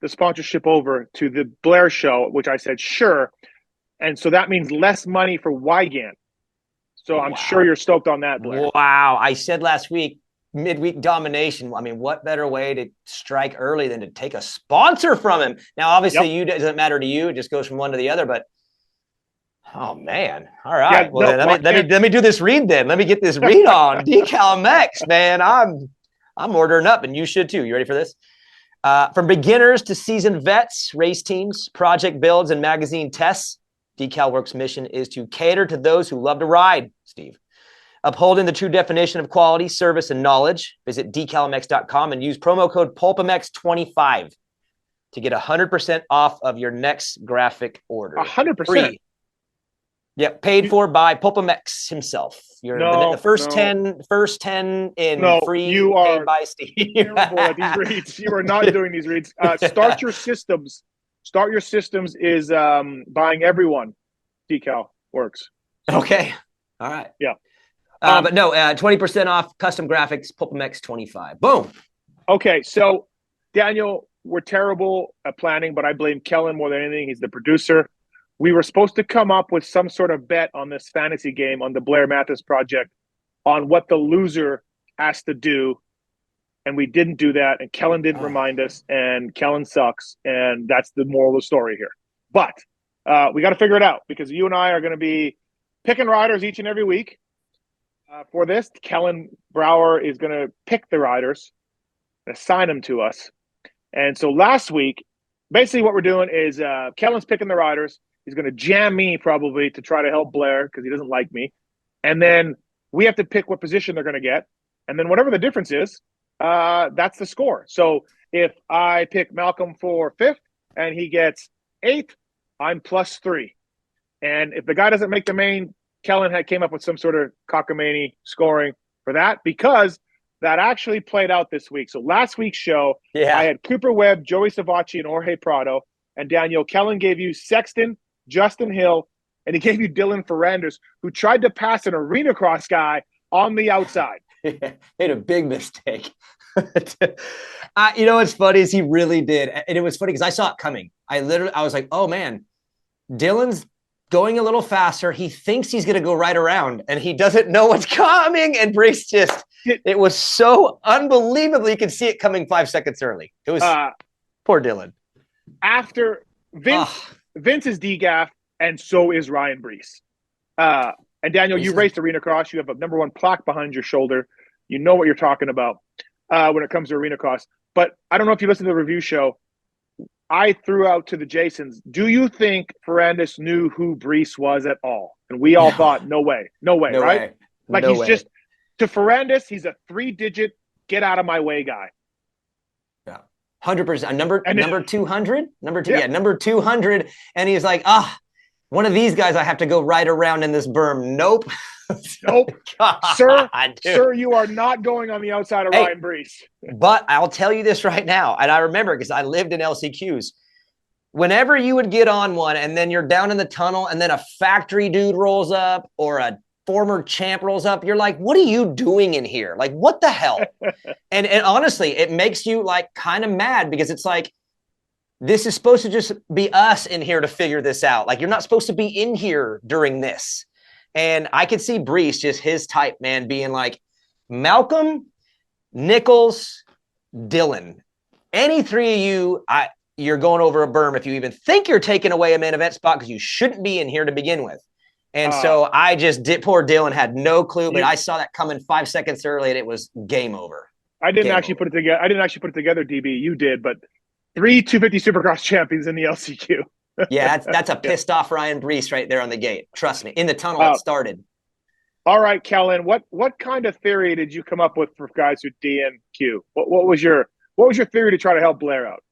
[SPEAKER 3] the sponsorship over to the Blair show? Which I said, sure. And so that means less money for Wygant. So I'm sure you're stoked on that, Blair.
[SPEAKER 4] Wow. I said last week, midweek domination. I mean, what better way to strike early than to take a sponsor from him? Now, obviously, it doesn't matter to you. It just goes from one to the other, but oh man. All right.
[SPEAKER 3] Yeah,
[SPEAKER 4] well, let me do this read then. Let me get this read on Decal Mex, man. I'm ordering up, and you should too. You ready for this? From beginners to seasoned vets, race teams, project builds, and magazine tests, DecalWorks' mission is to cater to those who love to ride, Steve. Upholding the true definition of quality, service, and knowledge, visit decalmex.com and use promo code PulpaMex25 to get 100% off of your next graphic order.
[SPEAKER 3] 100%?
[SPEAKER 4] Free. Yep, paid for by Pulpamex himself. You're the first 10 in free.
[SPEAKER 3] You are
[SPEAKER 4] paid by Steve.
[SPEAKER 3] Terrible at these reads. You are not doing these reads. Start Your Systems. Start Your Systems is buying everyone. Decal works.
[SPEAKER 4] Okay. All right.
[SPEAKER 3] Yeah.
[SPEAKER 4] But no, 20% off custom graphics, Pulpamex 25. Boom.
[SPEAKER 3] Okay, so Daniel, we're terrible at planning, but I blame Kellen more than anything. He's the producer. We were supposed to come up with some sort of bet on this fantasy game on the Blair Matthes project on what the loser has to do. And we didn't do that. And Kellen didn't remind us. And Kellen sucks. And that's the moral of the story here. But we got to figure it out because you and I are going to be picking riders each and every week. For this, Kellen Brower is going to pick the riders and assign them to us. And so last week, basically what we're doing is Kellen's picking the riders. He's going to jam me probably to try to help Blair because he doesn't like me. And then we have to pick what position they're going to get. And then whatever the difference is, that's the score. So if I pick Malcolm for 5th and he gets 8th, I'm +3. And if the guy doesn't make the main, Kellen came up with some sort of cockamamie scoring for that because that actually played out this week. So last week's show, I had Cooper Webb, Joey Savacci, and Jorge Prado. And Daniel, Kellen gave you Sexton, Justin Hill, and he gave you Dylan Ferrandis, who tried to pass an arena cross guy on the outside.
[SPEAKER 4] Made a big mistake. You know what's funny is he really did. And it was funny because I saw it coming. I was like, oh man, Dylan's going a little faster. He thinks he's going to go right around and he doesn't know what's coming. And Brace it was so unbelievable. You could see it coming 5 seconds early. It was poor Dylan.
[SPEAKER 3] After Vince is DGAF and so is Ryan Brees. And Daniel, you raced arena cross. You have a #1 plaque behind your shoulder. You know what you're talking about when it comes to arena cross. But I don't know if you listened to the review show. I threw out to the Jasons, do you think Ferrandis knew who Brees was at all? And we all thought, no way, right? Like he's just, to Ferrandis, he's a 3-digit, get out of my way guy.
[SPEAKER 4] Yeah, 100%. Number 200? Number 200. And he's like, one of these guys I have to go right around in this berm. Nope.
[SPEAKER 3] Sir, you are not going on the outside of Ryan Brees.
[SPEAKER 4] But I'll tell you this right now, and I remember because I lived in LCQs. Whenever you would get on one and then you're down in the tunnel and then a factory dude rolls up or a former champ rolls up, you're like, what are you doing in here? Like, what the hell? and honestly, it makes you like kind of mad because it's like, this is supposed to just be us in here to figure this out. Like, you're not supposed to be in here during this. And I could see Brees, just his type, man, being like, Malcolm, Nichols, Dylan. Any three of you, you're going over a berm if you even think you're taking away a main event spot because you shouldn't be in here to begin with. And so I just did. Poor Dylan had no clue, but I saw that coming 5 seconds early, and it was game over.
[SPEAKER 3] I didn't actually put it together. I didn't actually put it together, DB. You did, but 3 250 Supercross champions in the LCQ.
[SPEAKER 4] Yeah, that's a pissed off Ryan Brees right there on the gate. Trust me. In the tunnel, it started.
[SPEAKER 3] All right, Kellen. What kind of theory did you come up with for guys who DNQ? What was your theory to try to help Blair out?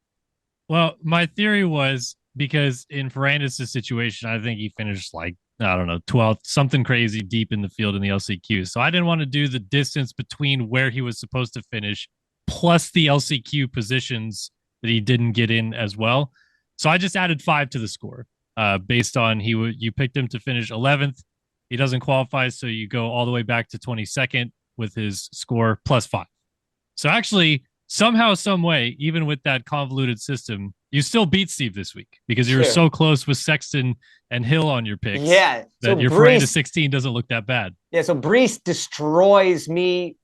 [SPEAKER 5] Well, my theory was because in Ferrandis' situation, I think he finished like, I don't know, 12th, something crazy deep in the field in the LCQ. So I didn't want to do the distance between where he was supposed to finish plus the LCQ positions that he didn't get in as well. So I just added 5 to the score based on you picked him to finish 11th. He doesn't qualify, so you go all the way back to 22nd with his score +5. So actually, somehow, some way, even with that convoluted system, you still beat Steve this week because you were so close with Sexton and Hill on your picks.
[SPEAKER 4] Yeah.
[SPEAKER 5] That so your parade of 16 doesn't look that bad.
[SPEAKER 4] Yeah. So Brees destroys my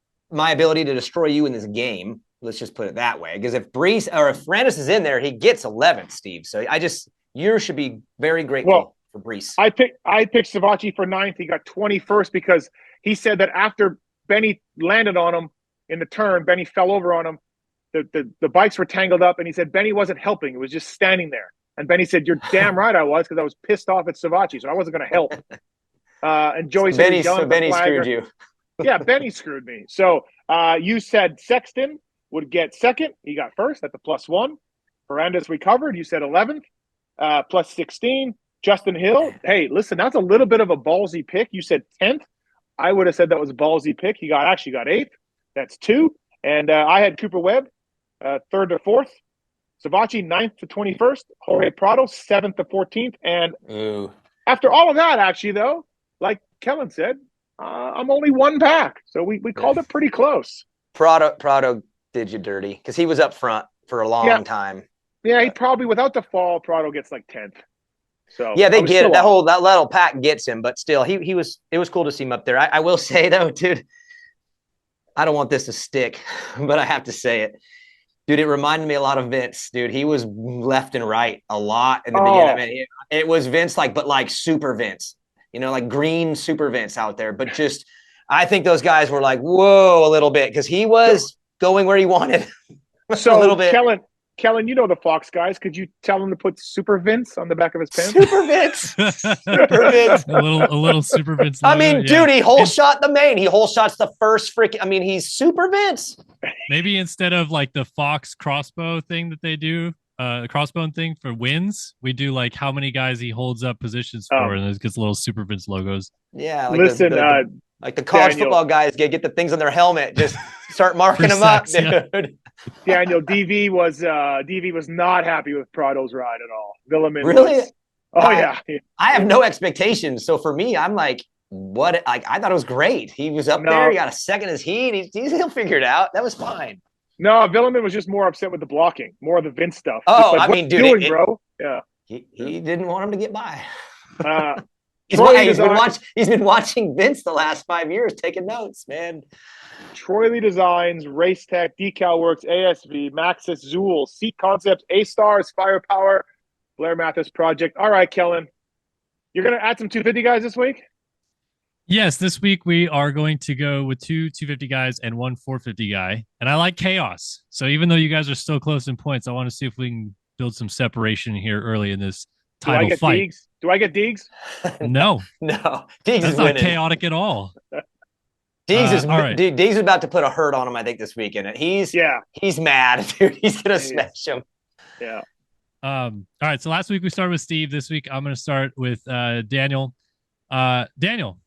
[SPEAKER 4] ability to destroy you in this game. Let's just put it that way. Because if Brees or if Randis is in there, he gets 11th, Steve. So you should be very grateful for Brees.
[SPEAKER 3] I picked Savatgy for 9th. He got 21st because he said that after Benny landed on him in the turn, Benny fell over on him. The bikes were tangled up, and he said Benny wasn't helping. It was just standing there. And Benny said, "You're damn right I was, because I was pissed off at Savatgy, so I wasn't going to help." And Joey said,
[SPEAKER 4] Benny screwed you.
[SPEAKER 3] Yeah, Benny screwed me. So you said Sexton would get 2nd. He got 1st at the +1. Ferrandis recovered. You said 11th, +16. Justin Hill. Hey, listen, that's a little bit of a ballsy pick. You said 10th. I would have said that was a ballsy pick. He actually got 8th. That's 2. And I had Cooper Webb, 3rd to 4th. Savatgy, 9th to 21st. Jorge Prado, 7th to 14th. And after all of that, actually, though, like Kellen said, I'm only one back. So we called it pretty close.
[SPEAKER 4] Prado did you dirty because he was up front for a long time.
[SPEAKER 3] Yeah, he probably, without the fall, Prado gets like 10th. So
[SPEAKER 4] yeah, they get it. That little pack gets him, but still, it was cool to see him up there. I will say though, dude, I don't want this to stick, but I have to say it. Dude, it reminded me a lot of Vince, dude. He was left and right a lot in the beginning. I mean, it was Vince, but super Vince, like green super Vince out there. But just, I think those guys were like, whoa, a little bit, because he was going where he wanted.
[SPEAKER 3] So
[SPEAKER 4] a little bit.
[SPEAKER 3] Kellen, you know the Fox guys. Could you tell him to put Super Vince on the back of his pants?
[SPEAKER 4] Super Vince. Super Vince.
[SPEAKER 5] a little Super Vince logo.
[SPEAKER 4] I mean, dude, he whole shot the main. He whole shots the first freaking. I mean, he's Super Vince.
[SPEAKER 5] Maybe instead of like the Fox crossbow thing that they do, crossbone thing for wins, we do like how many guys he holds up positions for, and it gets little Super Vince logos.
[SPEAKER 4] Yeah. Like
[SPEAKER 3] listen,
[SPEAKER 4] like the college football guys get the things on their helmet. Just start marking them up, dude.
[SPEAKER 5] Yeah.
[SPEAKER 3] Daniel, DV was not happy with Prado's ride at all. Villiman
[SPEAKER 4] really?
[SPEAKER 3] Yeah.
[SPEAKER 4] I have no expectations. So for me, I'm like, what? Like, I thought it was great. He was up there. He got a second as heat. He'll figure it out. That was fine.
[SPEAKER 3] No, Villiman was just more upset with the blocking, more of the Vince stuff.
[SPEAKER 4] Oh,
[SPEAKER 3] like,
[SPEAKER 4] I mean, dude,
[SPEAKER 3] bro. Yeah.
[SPEAKER 4] He didn't want him to get by. He's been watching Vince the last 5 years, taking notes, man.
[SPEAKER 3] Troy Lee Designs, Race Tech, Decal Works, ASV, Maxis, Zool, Seat Concepts, A-Stars, Firepower, Blair Matthes Project. All right, Kellen, you're going to add some 250 guys this week?
[SPEAKER 5] Yes, this week we are going to go with 2 250 guys and 1 450 guy. And I like chaos. So even though you guys are still close in points, I want to see if we can build some separation here early in this title fight.
[SPEAKER 3] Do I get Deegs?
[SPEAKER 5] No.
[SPEAKER 4] No.
[SPEAKER 5] That's not chaotic at all.
[SPEAKER 4] Deegs is about to put a hurt on him, I think, this weekend. He's mad, dude. He's gonna smash him.
[SPEAKER 3] Yeah.
[SPEAKER 5] All right. So last week we started with Steve. This week I'm gonna start with Daniel. Daniel,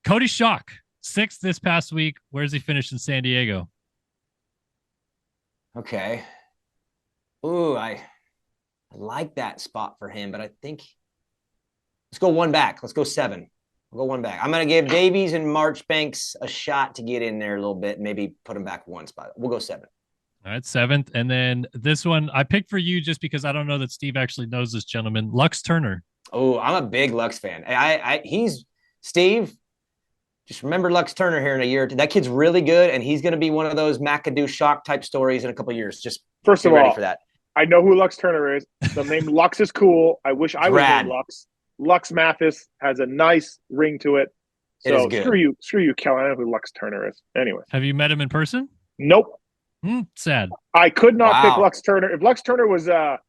[SPEAKER 5] Coty Schock, 6th this past week. Where's he finished in San Diego?
[SPEAKER 4] Okay. Ooh, I like that spot for him, but I think let's go one back. Let's go 7. We'll go one back. I'm going to give Davies and Marchbanks a shot to get in there a little bit, maybe put them back one spot. We'll go 7.
[SPEAKER 5] All right, 7th. And then this one I picked for you just because I don't know that Steve actually knows this gentleman, Lux Turner.
[SPEAKER 4] Oh, I'm a big Lux fan. He's Steve. Just remember Lux Turner here in a year or two. That kid's really good, and he's going to be one of those McAdoo Schock type stories in a couple of years. Just
[SPEAKER 3] first of all,
[SPEAKER 4] ready for that.
[SPEAKER 3] I know who Lux Turner is. The name Lux is cool. I wish I was named Lux. Lux Matthes has a nice ring to it. So screw you, Kelly. I don't know who Lux Turner is. Anyway.
[SPEAKER 5] Have you met him in person?
[SPEAKER 3] Nope.
[SPEAKER 5] Sad.
[SPEAKER 3] I could not pick Lux Turner. If Lux Turner was up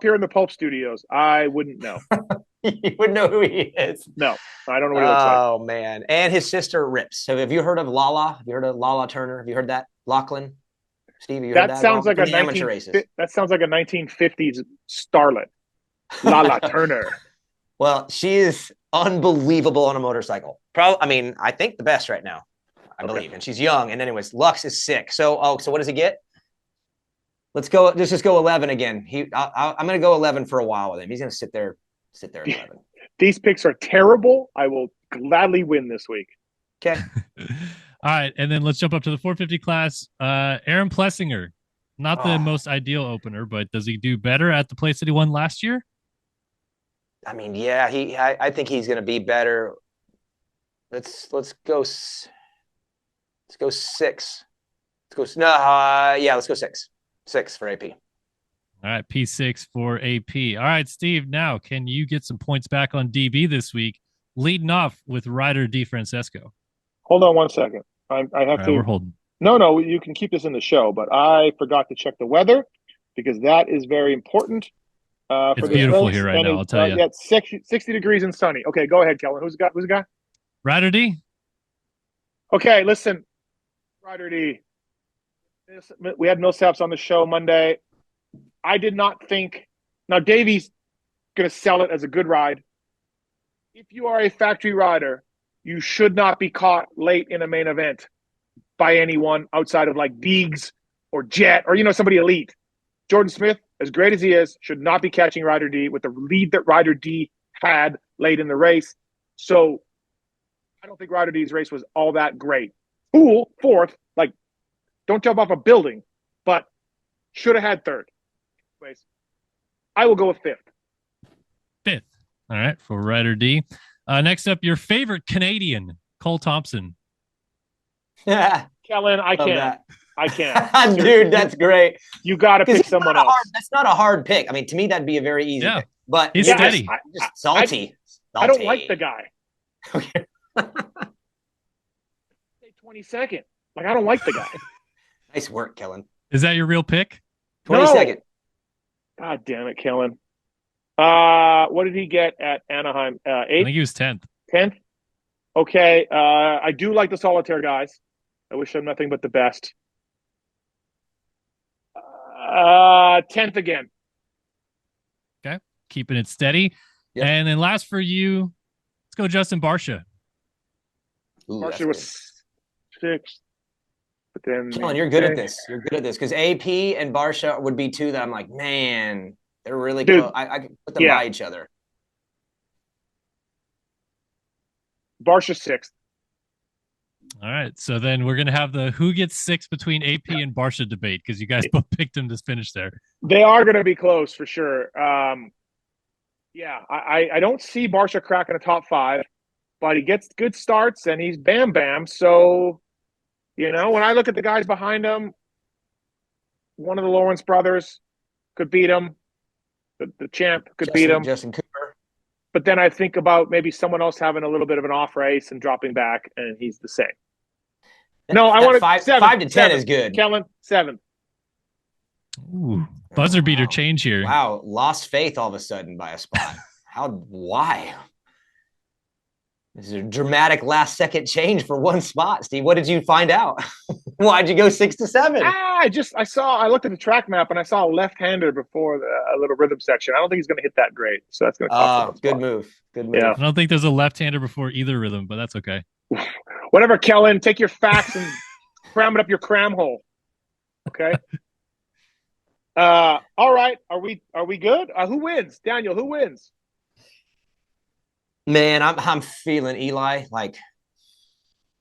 [SPEAKER 3] here in the Pope Studios, I wouldn't know.
[SPEAKER 4] You wouldn't know who he is.
[SPEAKER 3] No, I don't know what he looks like.
[SPEAKER 4] Oh, man. And his sister Rips. So have you heard of Lala? Have you heard of Lala Turner? Have you heard that? Lachlan? Steve, you heard that?
[SPEAKER 3] Sounds like that sounds like a 1950s starlet. Lala Turner.
[SPEAKER 4] Well, she is unbelievable on a motorcycle. I think the best right now, I believe. And she's young. And anyways, Lux is sick. So what does he get? Let's just go 11 again. I'm going to go 11 for a while with him. He's going to sit there at 11.
[SPEAKER 3] These picks are terrible. I will gladly win this week.
[SPEAKER 4] Okay.
[SPEAKER 5] All right, and then let's jump up to the 450 class. Aaron Plessinger, not the most ideal opener, but does he do better at the place that he won last year?
[SPEAKER 4] I mean, yeah, I think he's going to be better. Let's go 6. Let's go let's go 6. 6 for AP.
[SPEAKER 5] All right, P6 for AP. All right, Steve, now can you get some points back on DB this week, leading off with Ryder D. Francesco?
[SPEAKER 3] Hold on 1 second. I have to.
[SPEAKER 5] We're holding.
[SPEAKER 3] No, you can keep this in the show, but I forgot to check the weather because that is very important.
[SPEAKER 5] It's beautiful here right now, I'll tell you.
[SPEAKER 3] Yeah, it's 60 degrees and sunny. Okay, go ahead, Kellen. Who's the guy?
[SPEAKER 5] Ryder D.
[SPEAKER 3] Okay, listen. Ryder D. We had Millsaps on the show Monday. I did not think. Now, Davies going to sell it as a good ride. If you are a factory rider, you should not be caught late in a main event by anyone outside of like Deegs or Jett or, somebody elite. Jordan Smith, as great as he is, should not be catching Ryder D with the lead that Ryder D had late in the race. So I don't think Ryder D's race was all that great. Poole, 4th, like, don't jump off a building, but should have had 3rd. Anyways, I will go with 5th.
[SPEAKER 5] 5th. All right, for Ryder D. Next up, your favorite Canadian, Cole Thompson.
[SPEAKER 4] Yeah.
[SPEAKER 3] Kellen, I can't.
[SPEAKER 4] Dude, that's great.
[SPEAKER 3] You got to pick someone else.
[SPEAKER 4] That's not a hard pick. I mean, to me, that'd be a very easy pick. But
[SPEAKER 5] he's steady.
[SPEAKER 4] Just salty.
[SPEAKER 3] I don't like the guy.
[SPEAKER 4] Okay.
[SPEAKER 3] 22nd. Like, I don't like the guy.
[SPEAKER 4] Nice work, Kellen.
[SPEAKER 5] Is that your real pick?
[SPEAKER 4] 22nd.
[SPEAKER 3] God damn it, Kellen. What did he get at Anaheim? 8th?
[SPEAKER 5] I think he was 10th.
[SPEAKER 3] 10th? Okay. I do like the solitaire guys. I wish them nothing but the best. 10th again.
[SPEAKER 5] Okay. Keeping it steady. Yep. And then last for you, let's go Justin Barcia.
[SPEAKER 3] Barcia was 6th. But then
[SPEAKER 4] Kellen, you're good at this. You're good at this because AP and Barcia would be 2 that I'm like, man, they're really close. I could put them by each other.
[SPEAKER 3] Barcia 6th.
[SPEAKER 5] All right. So then we're going to have the who gets 6 between AP and Barcia debate because you guys both picked him to finish there.
[SPEAKER 3] They are going to be close for sure. I don't see Barcia cracking a top 5, but he gets good starts and he's bam. So, when I look at the guys behind him, one of the Lawrence brothers could beat him. The champ could beat him.
[SPEAKER 4] Justin Cooper.
[SPEAKER 3] But then I think about maybe someone else having a little bit of an off race and dropping back, and he's the same. No, I want
[SPEAKER 4] 5 to 10 is good.
[SPEAKER 3] Kellen, 7.
[SPEAKER 5] Ooh, buzzer beater change here.
[SPEAKER 4] Wow, lost faith all of a sudden by a spot. Why? This is a dramatic last second change for one spot, Steve. What did you find out? Why'd you go 6 to 7?
[SPEAKER 3] I looked at the track map and I saw a left-hander before a little rhythm section. I don't think he's going to hit that great. So that's going to cost him.
[SPEAKER 4] Good move.
[SPEAKER 3] Yeah.
[SPEAKER 5] I don't think there's a left-hander before either rhythm, but that's okay.
[SPEAKER 3] Whatever, Kellen, take your facts and cram it up your cram hole. Okay. All right. Are we good? Who wins? Daniel, who wins?
[SPEAKER 4] Man, I'm feeling Eli. Like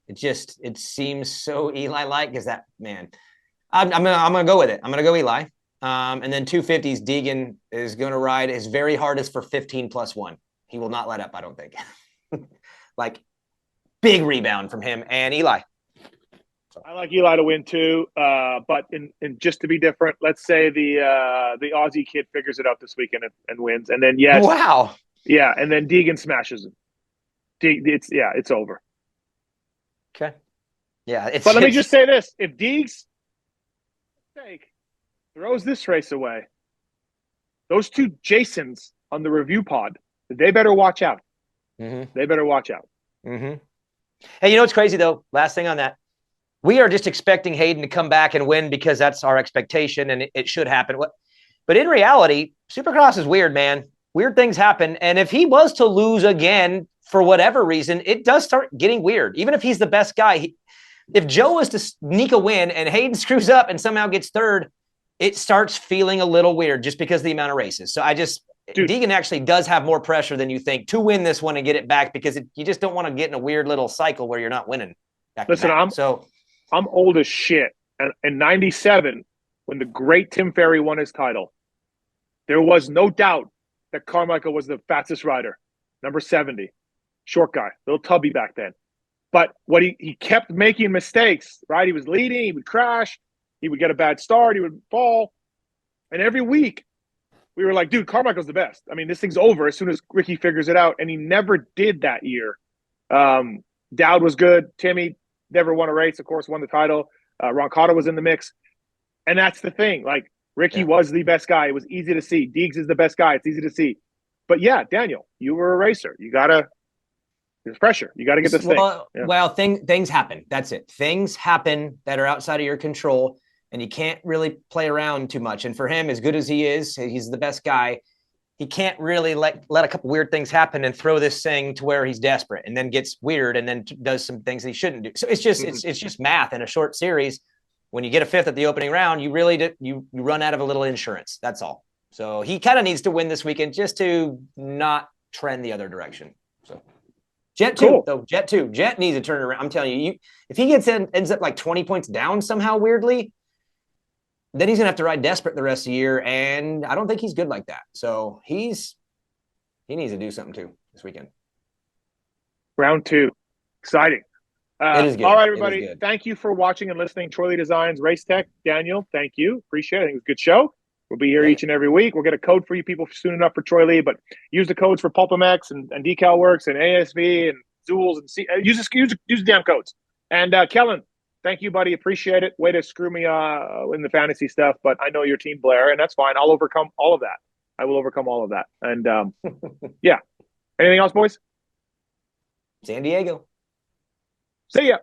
[SPEAKER 4] it seems so Eli-like because that man. I'm gonna go with it. I'm gonna go Eli. And then 250s, Deegan is gonna ride his very hardest for 15 plus 1. He will not let up, I don't think. Like big rebound from him and Eli.
[SPEAKER 3] I like Eli to win too, but in just to be different, let's say the Aussie kid figures it out this weekend and wins, and then
[SPEAKER 4] wow.
[SPEAKER 3] Yeah, and then Deegan smashes him. It's over.
[SPEAKER 4] Okay. Yeah,
[SPEAKER 3] but let me just say this: if Deegs throws this race away, those 2 Jasons on the review pod, they better watch out.
[SPEAKER 4] Mm-hmm.
[SPEAKER 3] They better watch out.
[SPEAKER 4] Mm-hmm. Hey, you know what's crazy though? Last thing on that, we are just expecting Haiden to come back and win because that's our expectation, and it should happen. But in reality, Supercross is weird, man. Weird things happen. And if he was to lose again, for whatever reason, it does start getting weird. Even if he's the best guy, if Joe was to sneak a win and Haiden screws up and somehow gets 3rd, it starts feeling a little weird just because of the amount of races. So
[SPEAKER 3] Dude.
[SPEAKER 4] Deegan actually does have more pressure than you think to win this one and get it back, because you just don't want to get in a weird little cycle where you're not winning.
[SPEAKER 3] Listen, I'm old as shit. And in 97, when the great Tim Ferry won his title, there was no doubt that Carmichael was the fastest rider, number 70, short guy, little tubby back then. But what he kept making mistakes, right? He was leading, he would crash, he would get a bad start, he would fall. And every week, we were like, dude, Carmichael's the best. I mean, this thing's over as soon as Ricky figures it out. And he never did that year. Dowd was good. Timmy never won a race, of course, won the title. Roncada was in the mix. And that's the thing. Like, Ricky was the best guy. It was easy to see. Deegs is the best guy. It's easy to see. But yeah, Daniel, you were a racer. There's pressure. You got to get this thing.
[SPEAKER 4] Well, things happen. That's it. Things happen that are outside of your control, and you can't really play around too much. And for him, as good as he is, he's the best guy. He can't really let a couple weird things happen and throw this thing to where he's desperate and then gets weird and then does some things that he shouldn't do. So it's just it's just math in a short series. When you get a fifth at the opening round, you really you run out of a little insurance. That's all. So he kind of needs to win this weekend just to not trend the other direction. So Jett too, though. Jett too. Jett needs to turn it around. I'm telling you, if he ends up like 20 points down somehow weirdly, then he's gonna have to ride desperate the rest of the year, and I don't think he's good like that. So he needs to do something too this weekend.
[SPEAKER 3] Round 2, exciting.
[SPEAKER 4] It is good.
[SPEAKER 3] All right, everybody. Thank you for watching and listening. Troy Lee Designs, Race Tech. Daniel, thank you. Appreciate it. I think it was a good show. We'll be here each and every week. We'll get a code for you people soon enough for Troy Lee, but use the codes for PulpMX and Decal Works and ASV and Zools and use the damn codes. And Kellen, thank you, buddy. Appreciate it. Way to screw me in the fantasy stuff, but I know your team, Blair, and that's fine. I'll overcome all of that. I will overcome all of that. And yeah. Anything else, boys?
[SPEAKER 4] San Diego.
[SPEAKER 3] See ya.